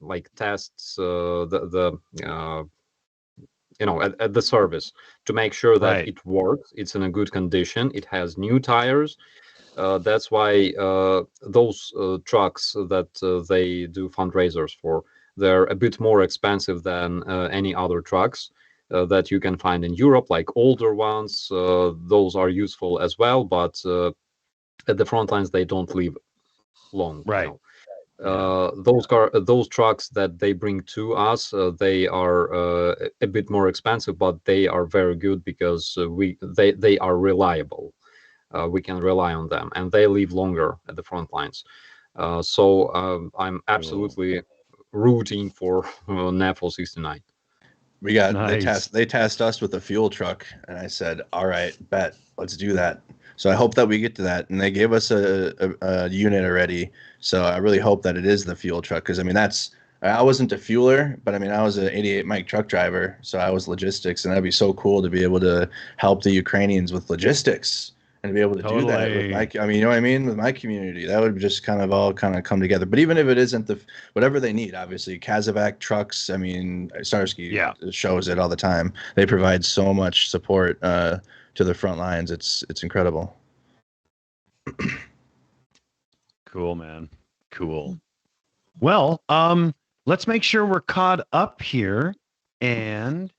at the service to make sure that it works. It's in a good condition. It has new tires. That's why those trucks that they do fundraisers for, they're a bit more expensive than any other trucks. that you can find in Europe, like older ones. Those are useful as well, but at the front lines they don't live long. Right. Those trucks that they bring to us, they are a bit more expensive, but they are very good because they are reliable. We can rely on them, and they live longer at the front lines. So I'm absolutely rooting for NAFO 69. We got Nice. they tasked us with a fuel truck, and I said, "All right, bet, let's do that." So I hope that we get to that, and they gave us a unit already. So I really hope that it is the fuel truck, because I mean I wasn't a fueler, but I mean I was an 88 mic truck driver, so I was logistics, and that'd be so cool to be able to help the Ukrainians with logistics and to be able to do that with my, I mean, you know what I mean, with my community. That would just kind of all kind of come together. But even if it isn't whatever they need, obviously Kazovac trucks, I mean, Starsky shows it all the time. They provide so much support to the front lines. It's incredible. Cool, man. Cool. Well, let's make sure we're caught up here, and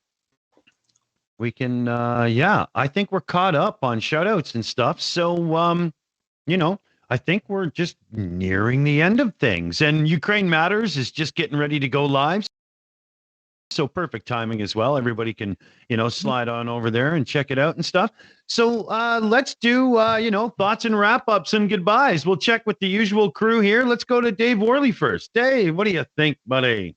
we can I think we're caught up on shoutouts and stuff. So I think we're just nearing the end of things, and Ukraine Matters is just getting ready to go live. So perfect timing as well. Everybody can, slide on over there and check it out and stuff. So let's do, thoughts and wrap-ups and goodbyes. We'll check with the usual crew here. Let's go to Dave Worley first. Dave, what do you think, buddy?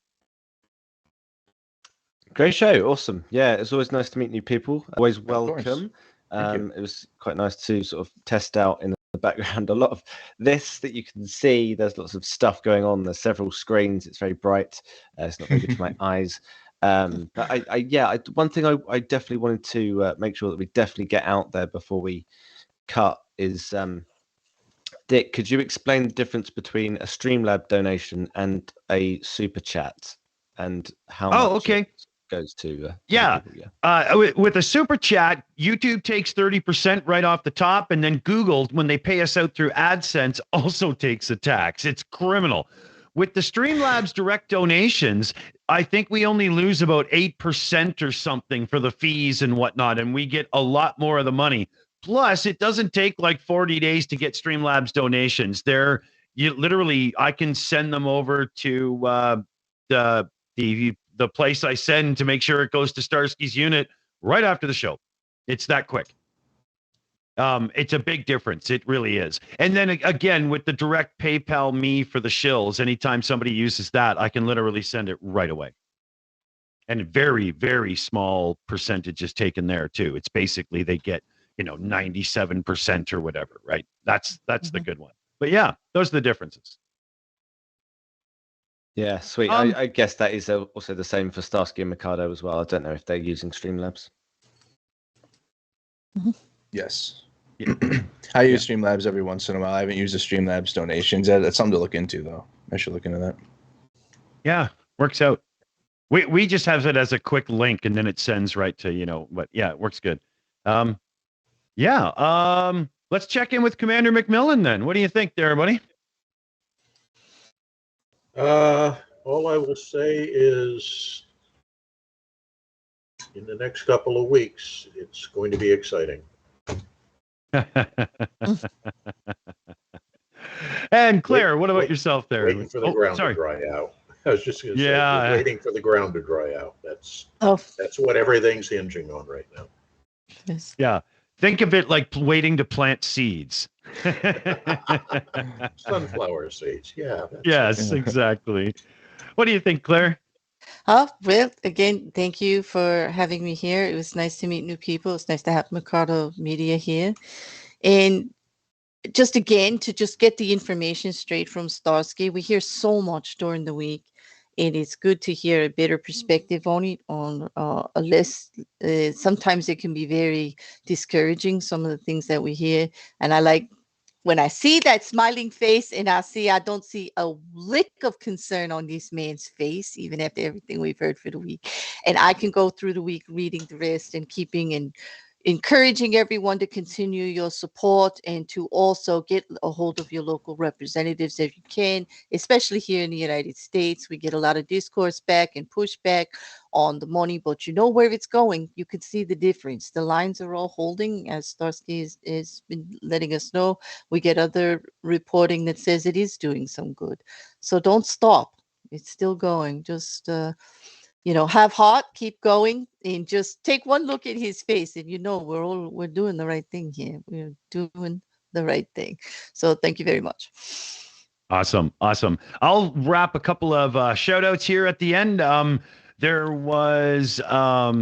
Great show. Awesome. Yeah, it's always nice to meet new people. Always welcome. It was quite nice to sort of test out in the background a lot of this that you can see. There's lots of stuff going on. There's several screens. It's very bright. It's not very good for my eyes. But one thing I definitely wanted to make sure that we definitely get out there before we cut is, Dick, could you explain the difference between a Streamlab donation and a super chat, and how much it goes to with a super chat, YouTube takes 30% right off the top, and then Google, when they pay us out through AdSense, also takes a tax. It's criminal. With the Streamlabs direct donations, I think we only lose about 8% or something for the fees and whatnot, and we get a lot more of the money. Plus, it doesn't take like 40 days to get Streamlabs donations. I can send them over to the place I send to make sure it goes to Starsky's unit right after the show. It's that quick. It's a big difference. It really is. And then again, with the direct PayPal me for the Shills, anytime somebody uses that, I can literally send it right away. And very, very small percentage is taken there too. It's basically they get, 97% or whatever, right? That's the good one. But yeah, those are the differences. Yeah, sweet. I guess that is also the same for Starsky and Mercado as well. I don't know if they're using Streamlabs. Yes. I use Streamlabs every once in a while. I haven't used the Streamlabs donations. That's something to look into, though. I should look into that. Yeah, works out. We just have it as a quick link, and then it sends right to, but yeah, it works good. Let's check in with Commander McMillan then. What do you think there, buddy? All I will say is in the next couple of weeks, it's going to be exciting. And Claire, what about yourself there? Waiting for the ground to dry out. I was just going to say, we're waiting for the ground to dry out. That's what everything's hinging on right now. Yes. Yeah. Think of it like waiting to plant seeds. Sunflower seeds. Yeah. Yes, exactly. What do you think, Claire? Well, again, thank you for having me here. It was nice to meet new people. It's nice to have Mercado Media here. And just again, to just get the information straight from Starsky. We hear so much during the week. And it's good to hear a better perspective on it, on a less, sometimes it can be very discouraging, some of the things that we hear. And I like when I see that smiling face and I don't see a lick of concern on this man's face, even after everything we've heard for the week. And I can go through the week reading the rest and keeping and encouraging everyone to continue your support and to also get a hold of your local representatives if you can, especially here in the United States. We get a lot of discourse back and pushback on the money, but you know where it's going. You can see the difference. The lines are all holding, as Starsky has been letting us know. We get other reporting that says it is doing some good. So don't stop. It's still going. Just have heart, keep going, and just take one look at his face, and we're doing the right thing here. We're doing the right thing. So thank you very much. Awesome. I'll wrap a couple of shout outs here at the end. There was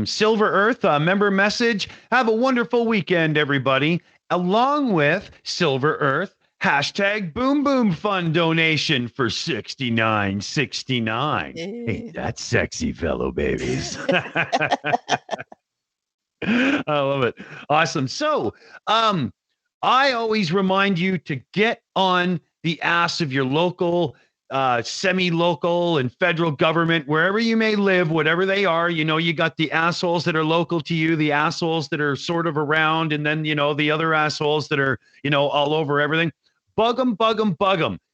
Silver Earth, a member message. Have a wonderful weekend, everybody. Along with Silver Earth, hashtag Boom Boom Fund donation for $69.69. Ain't that sexy, fellow babies? I love it. Awesome. So I always remind you to get on the ass of your local, semi-local and federal government, wherever you may live, whatever they are. You got the assholes that are local to you, the assholes that are sort of around, and then, the other assholes that are, all over everything. Bug them.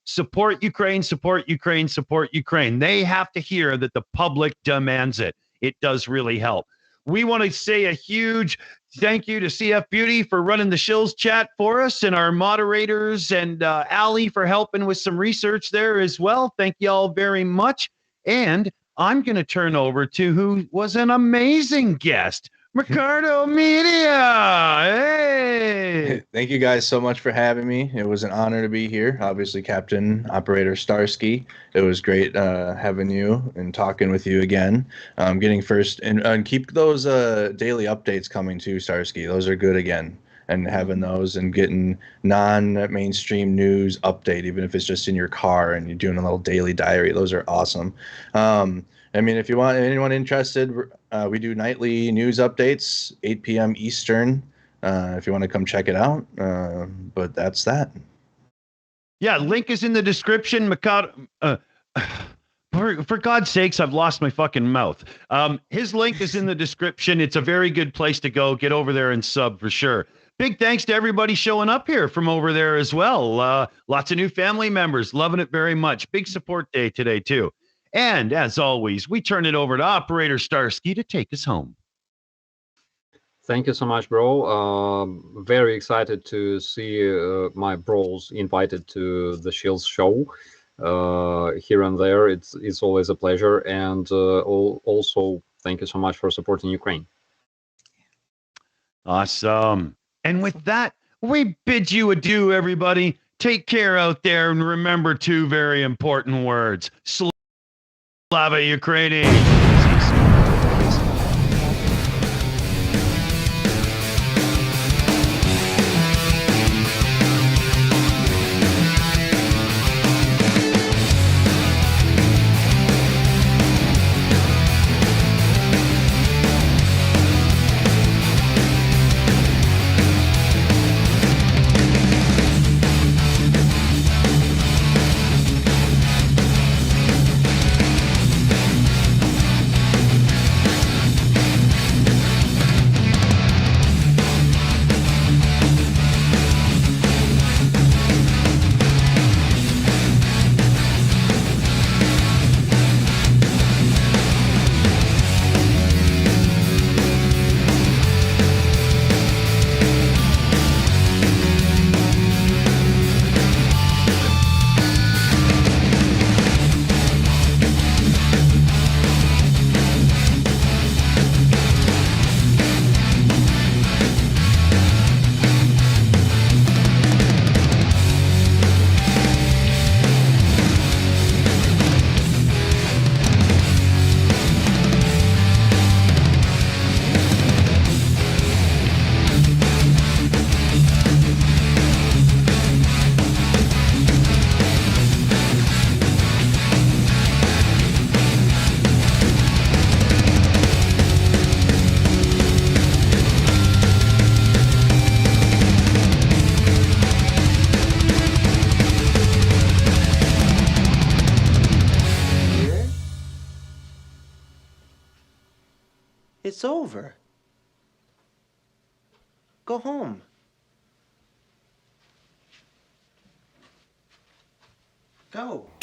Support Ukraine, support Ukraine, support Ukraine. They have to hear that the public demands it. It does really help. We want to say a huge thank you to CF Beauty for running the Shills chat for us, and our moderators, and Allie for helping with some research there as well. Thank you all very much. And I'm going to turn over to who was an amazing guest, Mercado Media. Hey. Thank you guys so much for having me. It was an honor to be here. Obviously, Captain Operator Starsky. It was great having you and talking with you again. Getting first and keep those daily updates coming too, Starsky. Those are good again. And having those and getting non-mainstream news update, even if it's just in your car and you're doing a little daily diary. Those are awesome. If you want anyone interested, we do nightly news updates, 8 p.m. Eastern, if you want to come check it out. But that's that. Yeah, link is in the description. Mercado, for God's sakes, I've lost my fucking mouth. His link is in the description. It's a very good place to go. Get over there and sub for sure. Big thanks to everybody showing up here from over there as well. Lots of new family members. Loving it very much. Big support day today, too. And as always, we turn it over to Operator Starsky to take us home. Thank you so much, bro. Very excited to see my bros invited to the Shills show here and there. It's always a pleasure. And also, thank you so much for supporting Ukraine. Awesome. And with that, we bid you adieu, everybody. Take care out there, and remember two very important words. Slava Ukraini. Go home. Go.